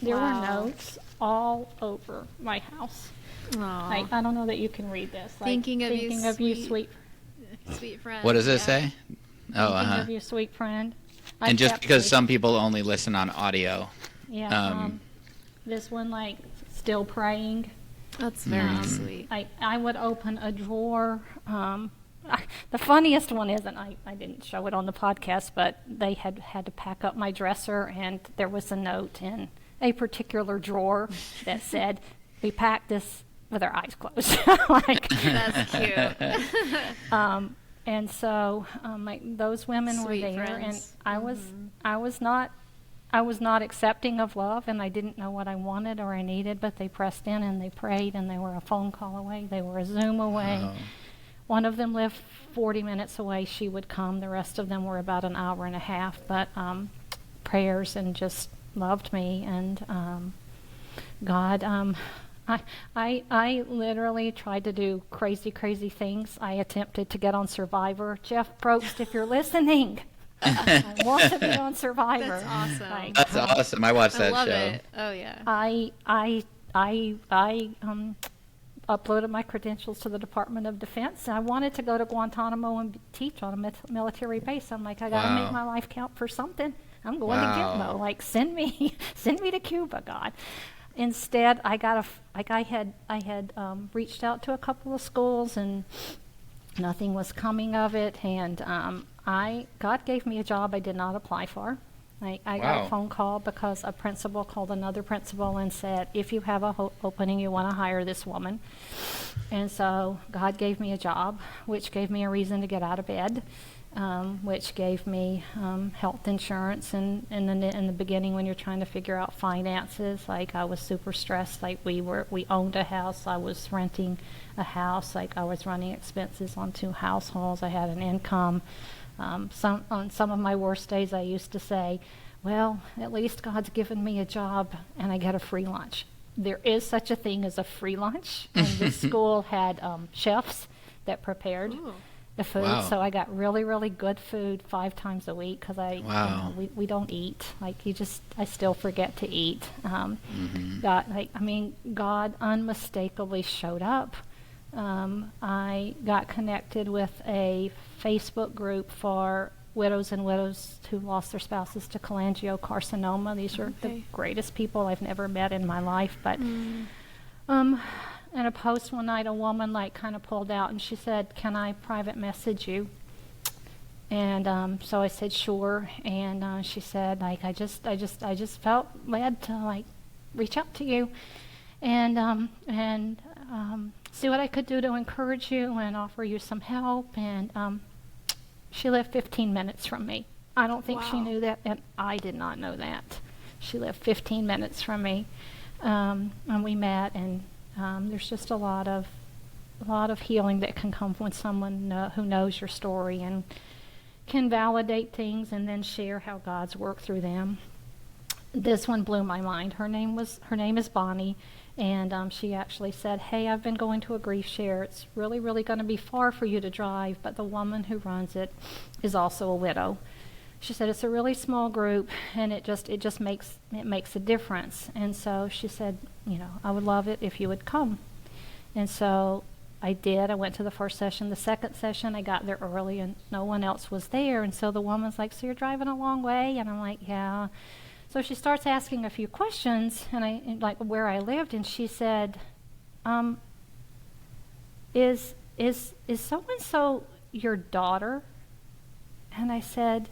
There were notes all over my house. Like, I don't know that you can read this. Like, thinking of you, sweet friend. What does it say? Thinking of you, sweet friend. And just because some people only listen on audio. Yeah. This one, like, still praying. That's very sweet. I would open a drawer. the funniest one is, and I didn't show it on the podcast, but they had to pack up my dresser, and there was a note in a particular drawer that said, "We packed this with our eyes closed." Like, That's cute. And so those women Sweet were there, friends. and I was not accepting of love, and I didn't know what I wanted or I needed, but they pressed in and they prayed, and they were a phone call away, they were a Zoom away. Wow. One of them lived 40 minutes away. She would come. The rest of them were about an hour and a half, but prayers, and just loved me. And God, I literally tried to do crazy things. I attempted to get on Survivor. Jeff Probst, if you're listening, I want to be on Survivor. That's awesome. Like, That's awesome. I watched I that love show. it. Oh yeah. I uploaded my credentials to the Department of Defense. I wanted to go to Guantanamo and teach on a military base. I'm like, I got to Wow. make my life count for something. I'm going to Wow. Gitmo. Like, send me to Cuba, God. Instead, I had reached out to a couple of schools, and nothing was coming of it. And God gave me a job I did not apply for. I got Wow. a phone call because a principal called another principal and said, if you have a opening, you want to hire this woman. And so God gave me a job, which gave me a reason to get out of bed, which gave me health insurance. And in the beginning, when you're trying to figure out finances, like, I was super stressed. Like, we owned a house. I was renting a house. Like, I was running expenses on 2 households. I had an income. On some of my worst days, I used to say, well, at least God's given me a job and I get a free lunch. There is such a thing as a free lunch, and this school had chefs that prepared Ooh. the food. Wow. So I got really good food 5 times a week, because Wow. we don't eat. Like, I still forget to eat. God unmistakably showed up. I got connected with a Facebook group for widows and widows who lost their spouses to cholangiocarcinoma. These are the Okay. greatest people I've never met in my life. But in a post one night, a woman kind of pulled out, and she said, "Can I private message you?" And so I said, "Sure." And she said, I just felt led to reach out to you and see what I could do to encourage you and offer you some help. And she lived 15 minutes from me. I don't think she Wow. knew that, and I did not know that. She lived 15 minutes from me, and we met. And there's just a lot of healing that can come when someone who knows your story and can validate things and then share how God's worked through them. This one blew my mind. Her name is Bonnie. And she actually said, "Hey, I've been going to a grief share. It's really going to be far for you to drive, but the woman who runs it is also a widow." She said, "It's a really small group, and it just makes a difference." And so she said, "I would love it if you would come." And so I did. I went to the first session. The second session, I got there early, and no one else was there. And so the woman's like, "So you're driving a long way?" And I'm like, "Yeah." So she starts asking a few questions, and like where I lived, and she said, "Is so and so your daughter?" And I said,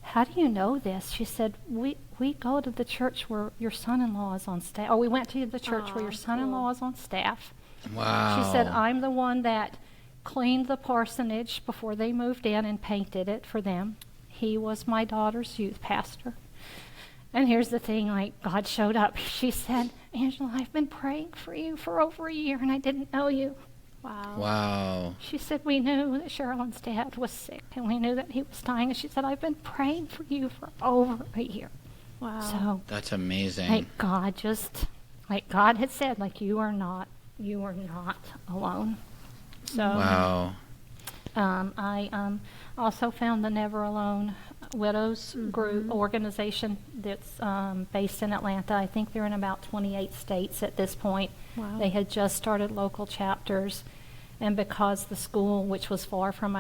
"How do you know this?" She said, "We go to the church where your son-in-law is on staff." Or we went to the church where your son-in-law is on staff. Wow. She said, "I'm the one that cleaned the parsonage before they moved in and painted it for them. He was my daughter's youth pastor." And here's the thing, God showed up. She said, "Angela, I've been praying for you for over a year, and I didn't know you." Wow. Wow. She said, "We knew that Sherilyn's dad was sick, and we knew that he was dying." And she said, "I've been praying for you for over a year." Wow. So, That's amazing. God God had said, you are not alone. So, Wow. I also found the Never Alone Widows group organization that's based in Atlanta. I think they're in about 28 states at this point. Wow. They had just started local chapters, and because the school, which was far from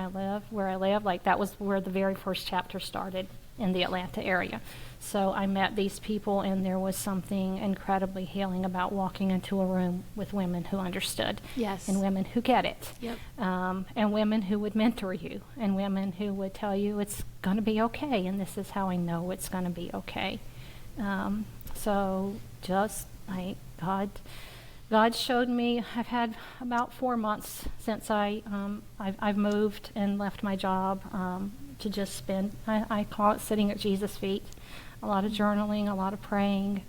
where I live, that was where the very first chapter started. in the Atlanta area. So I met these people, and there was something incredibly healing about walking into a room with women who understood. Yes. And women who get it. Yep. And women who would mentor you, and women who would tell you it's going to be okay, and this is how I know it's going to be okay. So just like God showed me. I've had about 4 months since I've moved and left my job to just spend. I call it sitting at Jesus' feet. A lot of journaling, a lot of praying,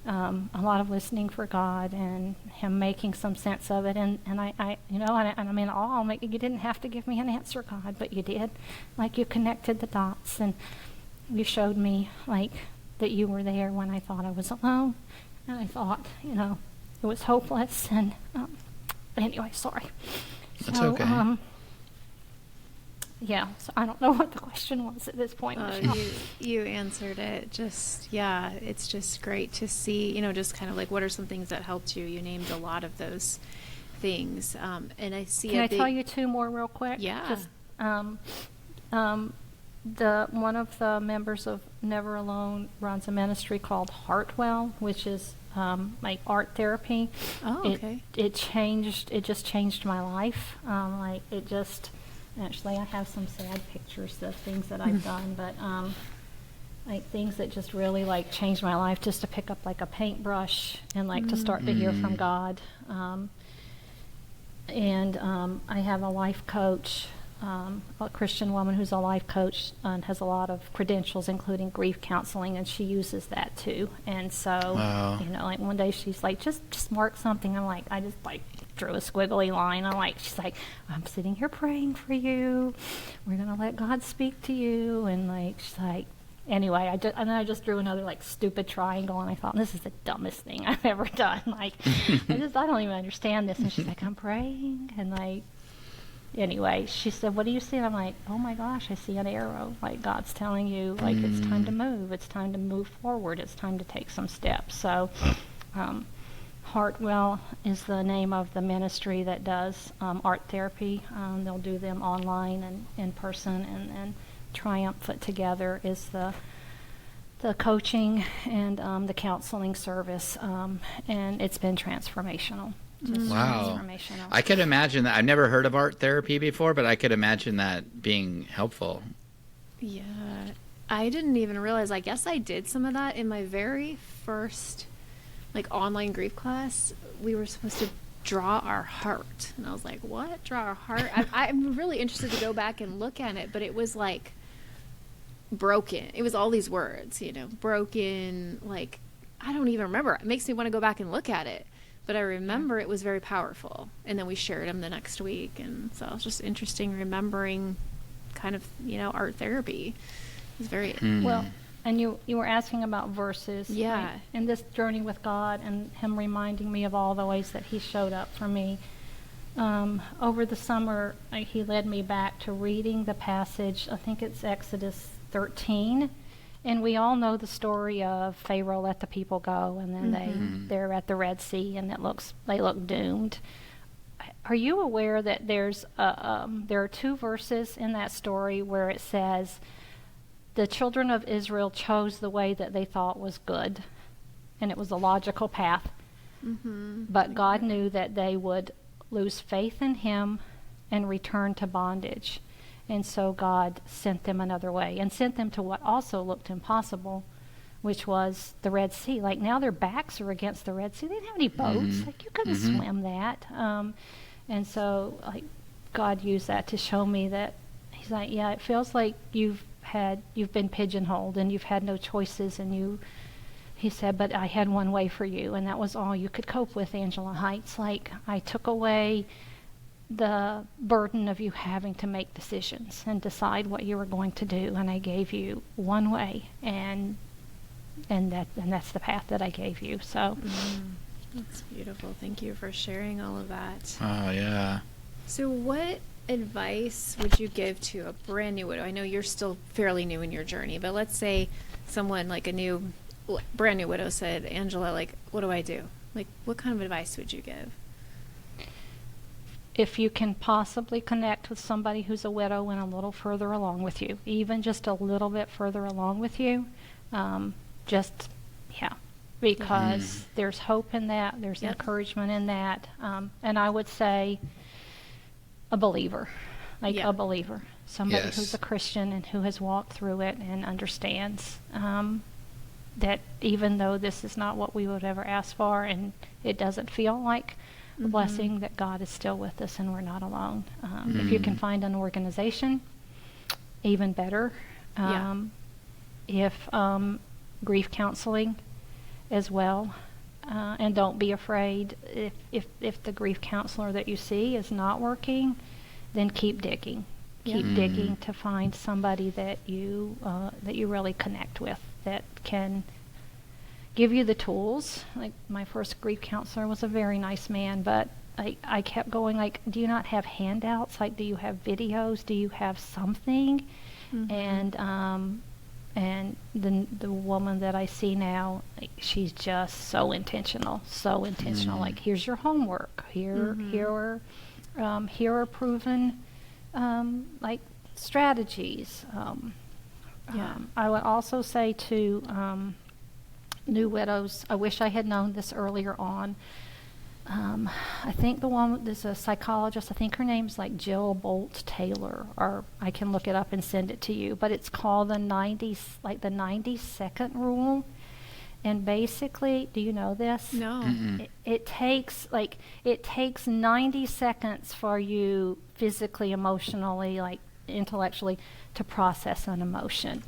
a lot of listening for God and Him making some sense of it. And I you know, and I'm in awe. You didn't have to give me an answer, God, but you did. Like, you connected the dots, and you showed me like that you were there when I thought I was alone, and I thought, you know, it was hopeless. And anyway, sorry. That's okay. Yeah, so I don't know what the question was at this point. You answered it. Just, yeah, it's just great to see, you know, just kind of like, what are some things that helped you? You named a lot of those things. And I see Can I tell you 2 more real quick? Yeah. Just, one of the members of Never Alone runs a ministry called Heartwell, which is like art therapy. Oh, okay. It just changed my life. Actually, I have some sad pictures of things that I've done, but like things that just really like changed my life, just to pick up like a paintbrush and like to start to hear from God. And I have a life coach, a Christian woman who's a life coach and has a lot of credentials, including grief counseling, and she uses that too. And so, Wow. you know, like one day she's like, just mark something. I'm like, I just like drew a squiggly line. She's like, I'm sitting here praying for you. We're going to let God speak to you. And like, she's like, anyway, and then I just drew another like stupid triangle, and I thought, this is the dumbest thing I've ever done. Like, I don't even understand this. And she's like, I'm praying. And like, anyway, she said, what do you see? And I'm like, oh my gosh, I see an arrow. Like, God's telling you, like, it's time to move. It's time to move forward. It's time to take some steps. So, Heartwell is the name of the ministry that does art therapy. They'll do them online and in person, and Triumphant Together is the coaching and the counseling service, and it's been transformational. Just Wow. transformational. I could imagine that. I've never heard of art therapy before, but I could imagine that being helpful. Yeah. I didn't even realize, I guess I did some of that in my very first like online grief class. We were supposed to draw our heart, and I was like, what? Draw our heart? I'm really interested to go back and look at it, but it was like broken. It was all these words, you know, broken, like, I don't even remember. It makes me want to go back and look at it, but I remember it was very powerful. And then we shared them the next week, and so it was just interesting remembering kind of, you know, art therapy. It was very Well, and you were asking about verses. Yeah. Right? And this journey with God and Him reminding me of all the ways that He showed up for me. Over the summer, He led me back to reading the passage, I think it's Exodus 13. And we all know the story of Pharaoh let the people go, and then they're at the Red Sea, and they look doomed. Are you aware that there are 2 verses in that story where it says, the children of Israel chose the way that they thought was good, and it was a logical path. But God knew that they would lose faith in Him and return to bondage. And so God sent them another way, and sent them to what also looked impossible, which was the Red Sea. Like, now their backs are against the Red Sea. They didn't have any boats. Like, you couldn't swim that. And so, like, God used that to show me that He's like, yeah, it feels like you've been pigeonholed and you've had no choices, and He said, but I had one way for you, and that was all you could cope with, Angela Heitz. Like, I took away the burden of you having to make decisions and decide what you were going to do, and I gave you one way, and that's the path that I gave you. So That's beautiful. Thank you for sharing all of that. Oh, yeah. So what advice would you give to a brand new widow? I know you're still fairly new in your journey, but let's say someone like brand new widow said, Angela, like, what do I do? Like, what kind of advice would you give? if you can possibly connect with somebody who's a widow and a little further along with you, even just a little bit further along with you, just, yeah, because there's hope in that, there's encouragement in that, and I would say a believer, a believer, somebody who's a Christian and who has walked through it and understands that even though this is not what we would ever ask for and it doesn't feel like a blessing, that God is still with us and we're not alone. If you can find an organization, even better. If grief counseling as well, and don't be afraid if the grief counselor that you see is not working, then keep digging. Keep digging to find somebody that you really connect with, that can give you the tools. Like my first grief counselor was a very nice man, but I kept going like, do you not have handouts? Like, do you have videos? Do you have something? And the woman that I see now, like, she's just so intentional. Like, here's your homework. Here are proven like strategies. I would also say to new widows, I wish I had known this earlier on. I think there's a psychologist, I think her name's like Jill Bolt Taylor, or I can look it up and send it to you, but it's called the 90-second rule. And basically, do you know this? No. It takes 90 seconds for you physically, emotionally, like intellectually, to process an emotion.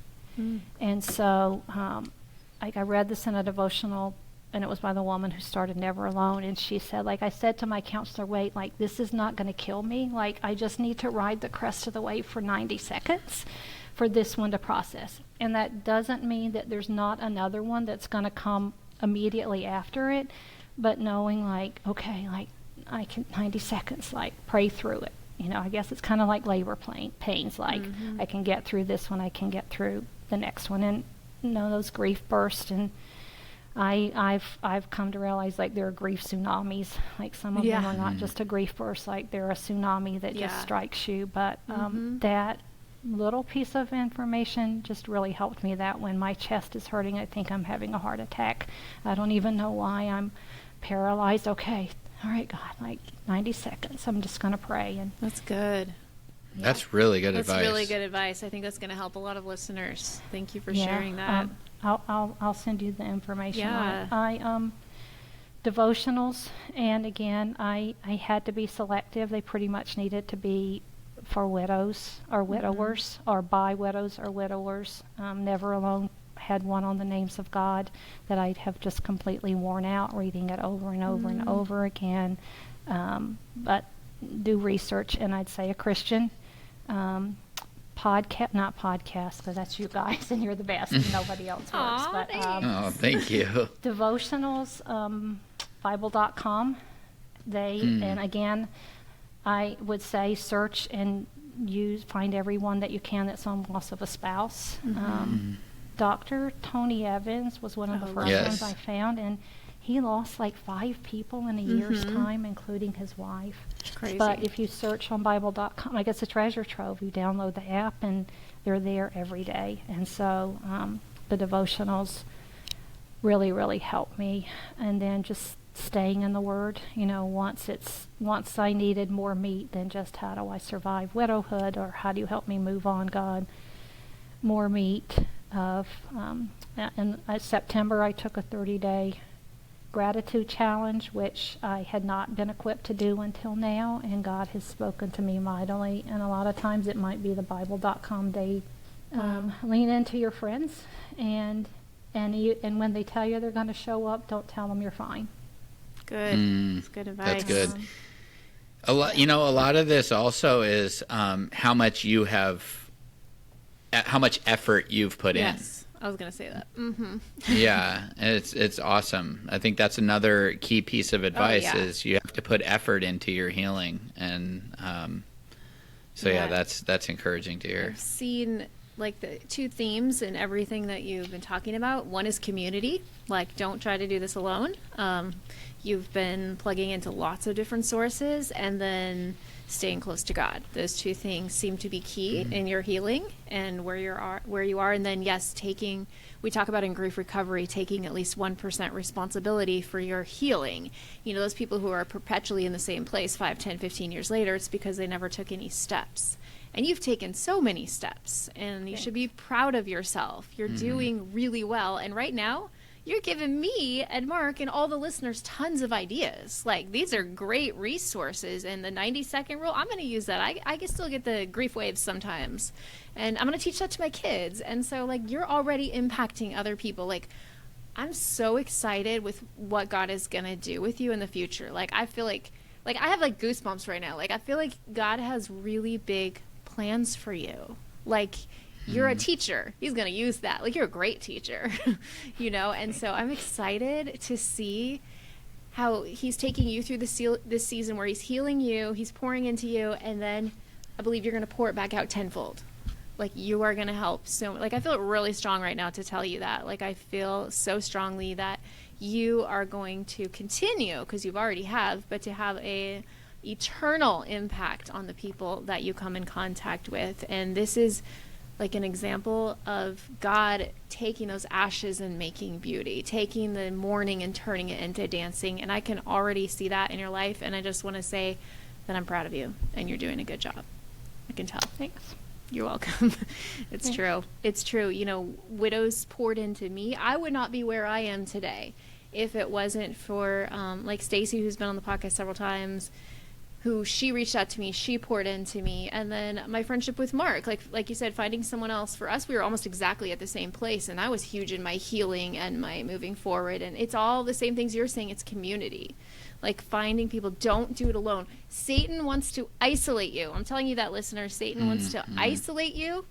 And so, like, I read this in a devotional, and it was by the woman who started Never Alone, and she said, like, I said to my counselor, wait, like, this is not going to kill me. Like, I just need to ride the crest of the wave for 90 seconds for this one to process. And that doesn't mean that there's not another one that's going to come immediately after it, but knowing, like, okay, like, I can 90 seconds, like, pray through it. You know, I guess it's kind of like labor pains, like, I can get through this one, I can get through the next one. And you know, those grief bursts, and I've come to realize, like, there are grief tsunamis. Like, some of them are not just a grief burst, like they're a tsunami that just strikes you. But that little piece of information just really helped me, that when my chest is hurting, I think I'm having a heart attack, I don't even know why, I'm paralyzed. Okay, all right, God, like 90 seconds, I'm just going to pray. And that's good. That's really good advice. That's really good advice. I think that's going to help a lot of listeners. Thank you for sharing that. I'll send you the information. Yeah. I devotionals, and again, I had to be selective. They pretty much needed to be for widows or widowers, or by widows or widowers. Never Alone had one on the names of God that I'd have just completely worn out reading it over and over and over again. But do research, and I'd say a Christian not podcast, because that's you guys and you're the best and nobody else works. But thank you. Devotionals, Bible.com. And again, I would say search and find everyone that you can that's on loss of a spouse. Dr. Tony Evans was one of the first ones I found, and he lost like 5 people in a year's time, including his wife. Crazy. But if you search on Bible.com, like, it's a treasure trove. You download the app, and they're there every day. And so the devotionals really, really helped me. And then just staying in the Word. You know, once I needed more meat than just how do I survive widowhood, or how do you help me move on, God. More meat of, in September I took a 30-day gratitude challenge, which I had not been equipped to do until now, and God has spoken to me mightily. And a lot of times it might be the Bible.com day. Lean into your friends, and when they tell you they're going to show up, don't tell them you're fine. Good. That's good advice. That's good. A lot of this also is how much effort you've put in. Yes. I was going to say that. Yeah, it's awesome. I think that's another key piece of advice is you have to put effort into your healing, and that's encouraging to hear. I've seen like the two themes in everything that you've been talking about. One is community, like don't try to do this alone. You've been plugging into lots of different sources, and then staying close to God. Those two things seem to be key in your healing and where you are. And then yes, we talk about in grief recovery, taking at least 1% responsibility for your healing. You know, those people who are perpetually in the same place 5, 10, 15 years later, it's because they never took any steps. And you've taken so many steps, and you should be proud of yourself. You're doing really well. And right now, you're giving me and Mark and all the listeners tons of ideas. Like, these are great resources. And the 90-second rule, I'm going to use that. I can still get the grief waves sometimes. And I'm going to teach that to my kids. And so, like, you're already impacting other people. Like, I'm so excited with what God is going to do with you in the future. Like, I feel like I have, like, goosebumps right now. Like, I feel like God has really big plans for you. Like, you're a teacher. He's going to use that. Like, you're a great teacher, you know? And so I'm excited to see how he's taking you through this season where he's healing you, he's pouring into you, and then I believe you're going to pour it back out tenfold. Like, you are going to help so much. Like, I feel really strong right now to tell you that. Like, I feel so strongly that you are going to continue, because you've already have, but to have a eternal impact on the people that you come in contact with. And this is like an example of God taking those ashes and making beauty, taking the mourning and turning it into dancing. And I can already see that in your life. And I just want to say that I'm proud of you, and you're doing a good job. I can tell. Thanks. You're welcome. It's true. It's true. You know, widows poured into me. I would not be where I am today if it wasn't for like Stacy, who's been on the podcast several times, who she reached out to me, she poured into me. And then my friendship with Mark, like you said, finding someone else. For us, we were almost exactly at the same place, and that was huge in my healing and my moving forward. And it's all the same things you're saying. It's community, like finding people. Don't do it alone. Satan wants to isolate you. I'm telling you that, listener. Satan wants to isolate you,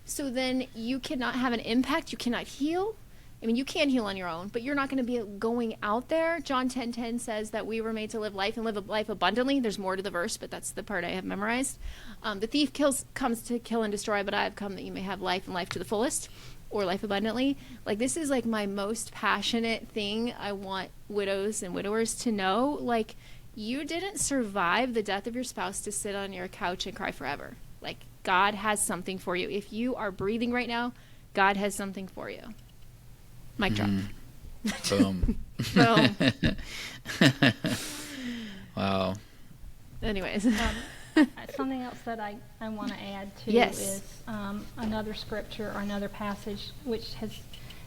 so then you cannot have an impact. You cannot heal. I mean, you can heal on your own, but you're not going to be going out there. John 10:10 says that we were made to live life and live a life abundantly. There's more to the verse, but that's the part I have memorized. The thief comes to kill and destroy, but I have come that you may have life and life to the fullest, or life abundantly. Like, this is like my most passionate thing. I want widows and widowers to know, like, you didn't survive the death of your spouse to sit on your couch and cry forever. Like, God has something for you. If you are breathing right now, God has something for you. Mic drop. Boom. Boom. Wow. Anyways. Something else that I want to add to Yes. is another scripture or another passage which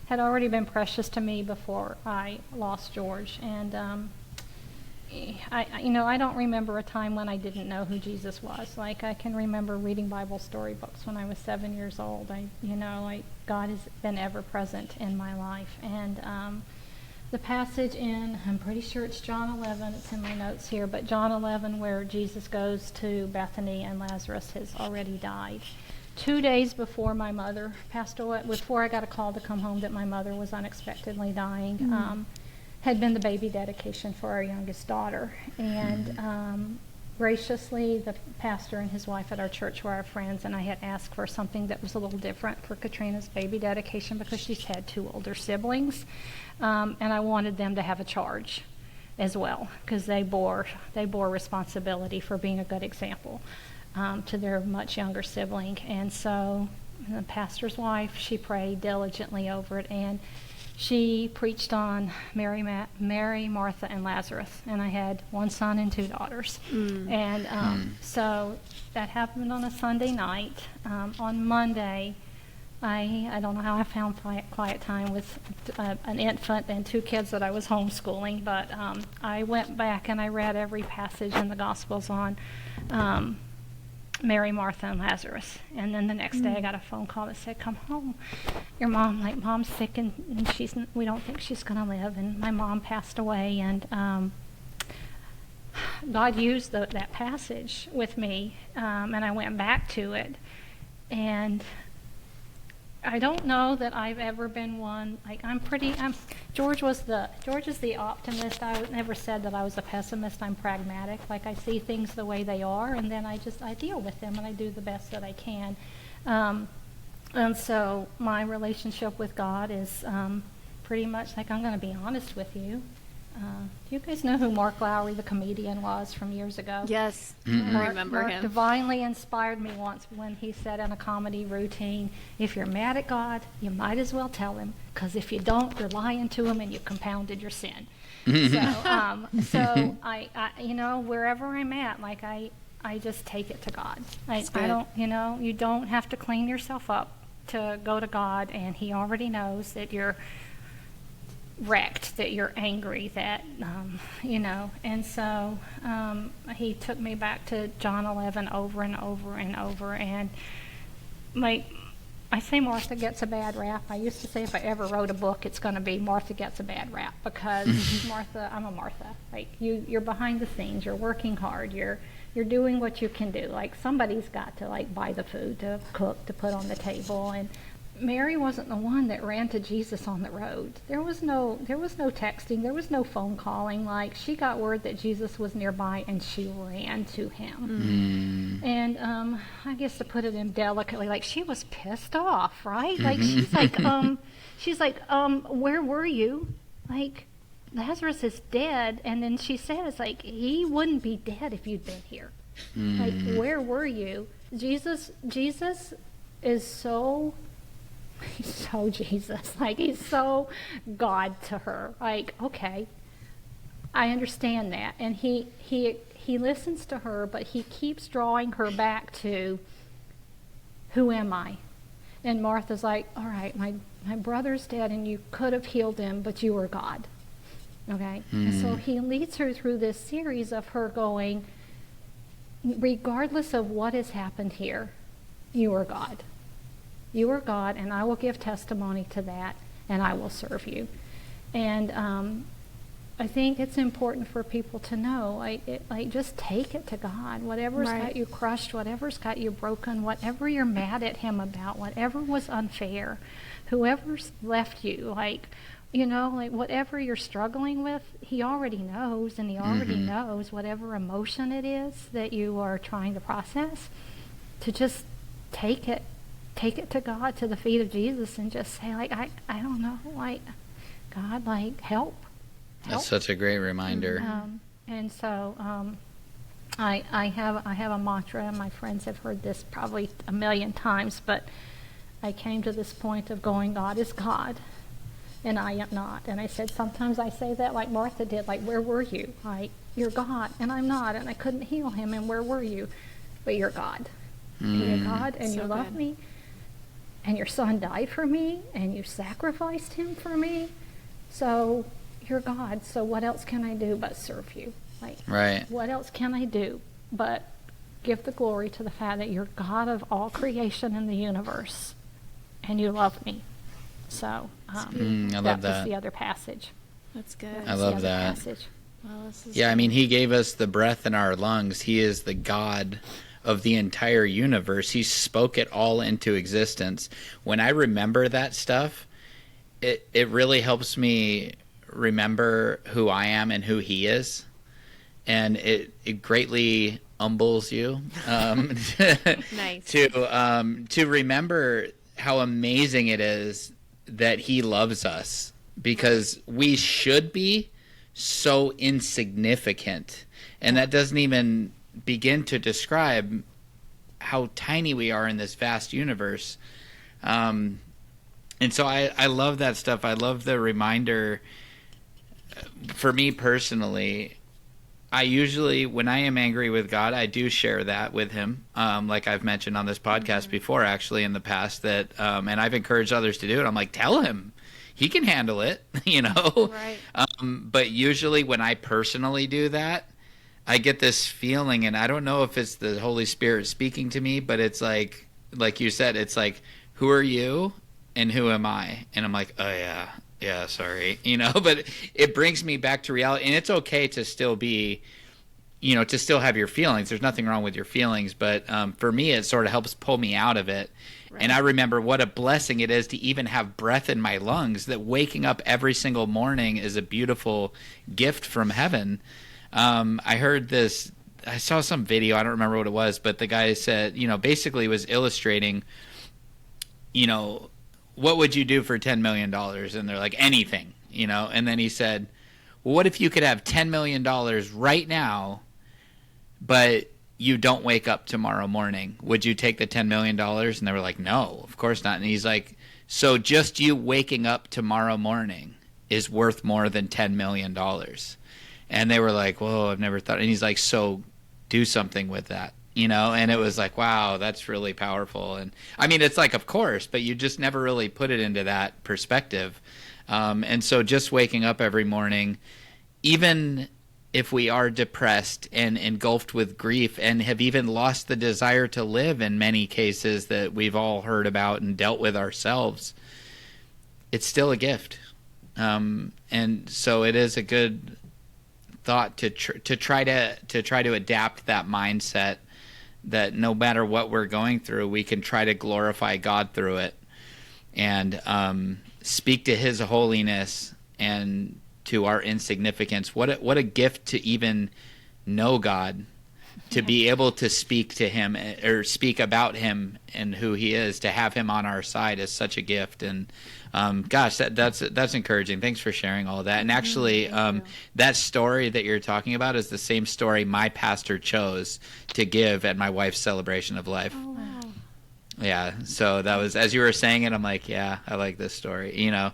had already been precious to me before I lost George. And I don't remember a time when I didn't know who Jesus was. Like, I can remember reading Bible storybooks when I was 7 years old. God has been ever present in my life. And the passage in, I'm pretty sure it's John 11, it's in my notes here, but John 11, where Jesus goes to Bethany and Lazarus has already died. 2 days before my mother passed away, before I got a call to come home that my mother was unexpectedly dying, had been the baby dedication for our youngest daughter. And graciously, the pastor and his wife at our church were our friends, and I had asked for something that was a little different for Katrina's baby dedication because she's had 2 older siblings, and I wanted them to have a charge as well, because they bore responsibility for being a good example to their much younger sibling. And so the pastor's wife, she prayed diligently over it, and she preached on Mary, Martha, and Lazarus, and I had 1 son and 2 daughters. And so that happened on a Sunday night. On Monday, I don't know how I found quiet time with an infant and 2 kids that I was homeschooling, but I went back and I read every passage in the Gospels on Mary, Martha, and Lazarus. And then the next day I got a phone call that said, come home. Your mom's sick and we don't think she's going to live. And my mom passed away. And God used that passage with me, and I went back to it. And I don't know that I've ever been one, like, George is the optimist. I never said that I was a pessimist. I'm pragmatic. Like, I see things the way they are, and then I deal with them, and I do the best that I can. And so my relationship with God is pretty much like, I'm going to be honest with you. Do you guys know who Mark Lowry, the comedian, was from years ago? Yes, Mm-mm. I remember Mark him. divinely inspired me once when he said in a comedy routine, if you're mad at God, you might as well tell him, because if you don't, you're lying to him and you compounded your sin. So I, you know, wherever I'm at, like I just take it to God. I don't, you know, you don't have to clean yourself up to go to God, and he already knows that you're wrecked, that you're angry, that you know. And so he took me back to John 11 over and over and over. And I say Martha gets a bad rap. I used to say if I ever wrote a book, it's going to be Martha gets a bad rap, because I'm a Martha. Like, you're behind the scenes, you're working hard, you're doing what you can do. Like, somebody's got to like buy the food, to cook, to put on the table. And Mary wasn't the one that ran to Jesus on the road. There was no texting, there was no phone calling. Like, she got word that Jesus was nearby and she ran to him. And I guess to put it in delicately, like, she was pissed off, right? Like, she's like, where were you? Like, Lazarus is dead. And then she says, like, he wouldn't be dead if you'd been here. Like, where were you? Jesus is so, he's so Jesus. Like, he's so God to her. Like, okay, I understand that. And he listens to her, but he keeps drawing her back to, who am I? And Martha's like, all right, my brother's dead and you could have healed him, but you were God. Okay? And so he leads her through this series of her going, regardless of what has happened here, you are God. You are God, and I will give testimony to that, and I will serve you. And I think it's important for people to know, like just take it to God. Whatever's got you crushed, whatever's got you broken, whatever you're mad at him about, whatever was unfair, whoever's left you, like, you know, like whatever you're struggling with, he already knows, and he already knows whatever emotion it is that you are trying to process, to just take it to God, to the feet of Jesus, and just say, like, I don't know, like, God, like, help. That's such a great reminder. And so I have a mantra, and my friends have heard this probably a million times, but I came to this point of going, God is God, and I am not. And I said, sometimes I say that like Martha did, like, where were you? Like, you're God, and I'm not, and I couldn't heal him, and where were you? But you're God. You're God, and So you love good. me, and your son died for me, and you sacrificed him for me, so you're God. So what else can I do but serve you? Like, what else can I do but give the glory to the fact that you're God of all creation in the universe, and you love me? So I love that. was the other passage. That's good. I love that. Passage. Well, this is Yeah, I mean, he gave us the breath in our lungs. He is the God of the entire universe. He spoke it all into existence. When I remember that stuff, it really helps me remember who I am and who he is. And it greatly humbles you nice. to remember how amazing it is that he loves us, because we should be so insignificant, and that doesn't even begin to describe how tiny we are in this vast universe. And so I love that stuff. I love the reminder. For me personally, I usually, when I am angry with God, I do share that with him. Like I've mentioned on this podcast before, actually, in the past, that, and I've encouraged others to do it. I'm like, tell him. He can handle it, you know? Right. But usually when I personally do that, I get this feeling, and I don't know if it's the Holy Spirit speaking to me, but it's like you said, it's like, who are you and who am I? And I'm like, oh yeah, sorry, you know, but it brings me back to reality. And it's okay to still be, you know, to still have your feelings. There's nothing wrong with your feelings, but for me, it sort of helps pull me out of it. Right. And I remember what a blessing it is to even have breath in my lungs, that waking up every single morning is a beautiful gift from heaven. I heard this, I saw some video, I don't remember what it was, but the guy said, you know, basically was illustrating you know, what would you do for $10 million? And they're like, anything, you know. And then he said, well, what if you could have $10 million right now, but you don't wake up tomorrow morning? Would you take the $10 million? And they were like, no, of course not. And he's like, so just you waking up tomorrow morning is worth more than $10 million. And they were like, whoa, I've never thought. And he's like, so do something with that, you know? And it was like, wow, that's really powerful. And I mean, it's like, of course, but you just never really put it into that perspective. And so just waking up every morning, even if we are depressed and engulfed with grief and have even lost the desire to live in many cases that we've all heard about and dealt with ourselves, it's still a gift. And so it is a good thought to try to adapt that mindset, that no matter what we're going through, we can try to glorify God through it, and speak to His holiness and to our insignificance. What a gift to even know God, to be able to speak to Him or speak about Him and who He is, to have Him on our side is such a gift. And gosh, that's encouraging. Thanks for sharing all of that. And actually, that story that you're talking about is the same story my pastor chose to give at my wife's celebration of life. Oh, wow. Yeah, so that was, as you were saying it, I'm like, yeah, I like this story, you know.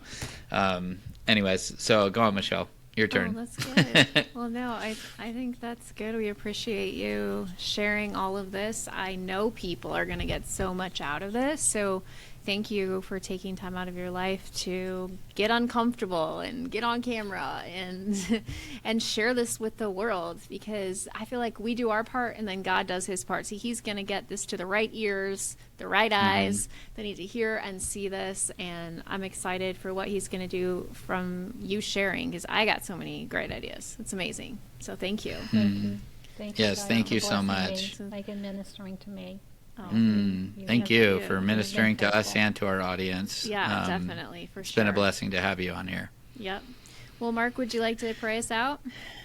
Anyways, so go on, Michelle. Your turn. Oh, that's good. Well, no, I think that's good. We appreciate you sharing all of this. I know people are going to get so much out of this. So thank you for taking time out of your life to get uncomfortable and get on camera and share this with the world, because I feel like we do our part and then God does His part. See, He's going to get this to the right ears, the right eyes that need to hear and see this. And I'm excited for what He's going to do from you sharing, because I got so many great ideas. It's amazing. So thank you. Thank you. Thank you, Yes, God, thank for you so blessing much. me, like and ministering to me. Oh, Thank you for You've ministering been to us faithful. and to our audience. yeah, definitely, for It's sure. been a blessing to have you on here. Yep. Well, Mark, would you like to pray us out?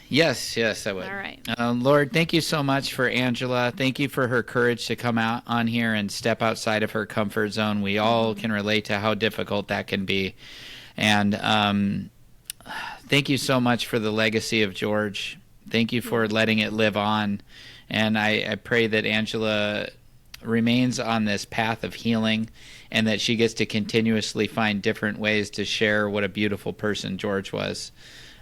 Yes, I would. All right. Lord, thank you so much for Angela. Thank you for her courage to come out on here and step outside of her comfort zone. We all can relate to how difficult that can be. And thank you so much for the legacy of George. Thank you for letting it live on. And I pray that Angela remains on this path of healing, and that she gets to continuously find different ways to share what a beautiful person George was.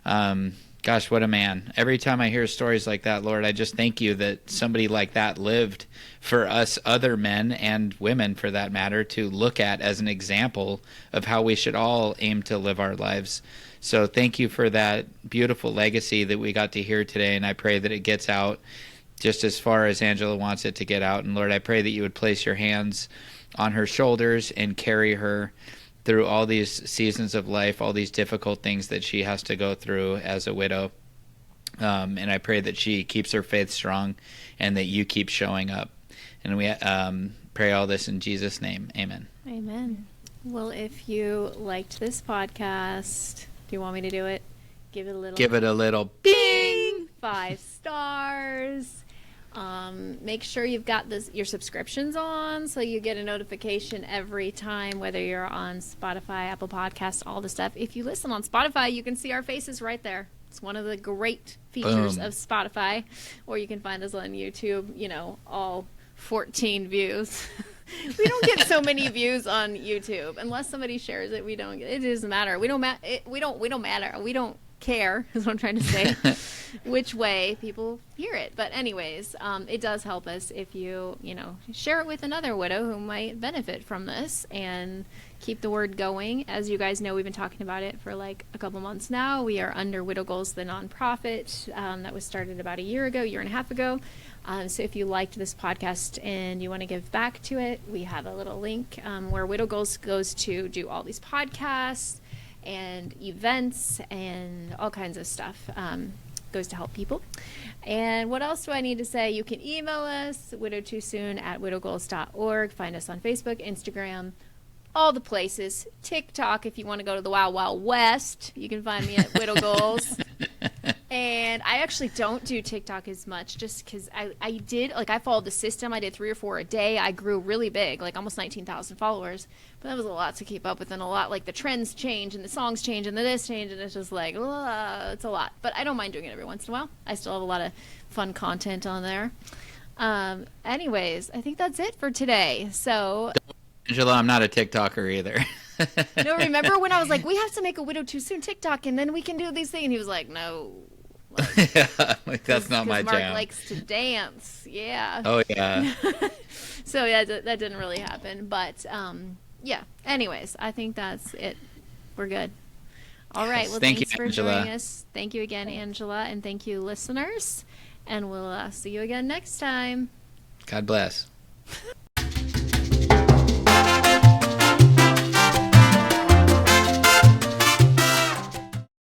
Gosh, what a man. Every time I hear stories like that, Lord, I just thank you that somebody like that lived for us other men and women, for that matter, to look at as an example of how we should all aim to live our lives. So thank you for that beautiful legacy that we got to hear today, and I pray that it gets out just as far as Angela wants it to get out. And Lord, I pray that you would place your hands on her shoulders and carry her through all these seasons of life, all these difficult things that she has to go through as a widow. And I pray that she keeps her faith strong and that you keep showing up. And we pray all this in Jesus' name. Amen. Amen. Well, if you liked this podcast, do you want me to do it? Give it a little bing! 5 stars. Make sure you've got your subscriptions on so you get a notification every time, whether you're on Spotify, Apple Podcasts, all the stuff. If you listen on Spotify, you can see our faces right there. It's one of the great features of Spotify. Or you can find us on YouTube, you know, all 14 views. We don't get so many views on YouTube unless somebody shares it. We don't. It doesn't matter. We don't matter. We don't care, is what I'm trying to say, which way people hear it. But anyways, it does help us if you share it with another widow who might benefit from this, and keep the word going. As you guys know, we've been talking about it for like a couple months now. We are under Widow Goals, the nonprofit that was started about a year and a half ago. So if you liked this podcast and you want to give back to it, we have a little link where Widow Goals goes to do all these podcasts and events and all kinds of stuff. Goes to help people. And what else do I need to say? You can email us, widowtoosoon@widowgoals.org. Find us on Facebook, Instagram, all the places. TikTok, if you want to go to the Wild Wild West, you can find me at Widow Goals. And I actually don't do TikTok as much just because I did, like, I followed the system. I did 3 or 4 a day. I grew really big, like almost 19,000 followers. But that was a lot to keep up with, and a lot, like, the trends change and the songs change and the this change, and it's just like, it's a lot. But I don't mind doing it every once in a while. I still have a lot of fun content on there. Anyways, I think that's it for today. So, Angela, I'm not a TikToker either. no, remember when I was like, we have to make a Widow Too Soon TikTok, and then we can do these things? And he was like, no. Yeah, like that's not my Mark jam. likes to dance. Yeah. Oh yeah. So yeah, that didn't really happen. But yeah. Anyways, I think that's it. We're good. All right. Yes, Well, thank thanks you, for Angela. joining us. Thank you again, Angela, and thank you, listeners. And we'll see you again next time. God bless.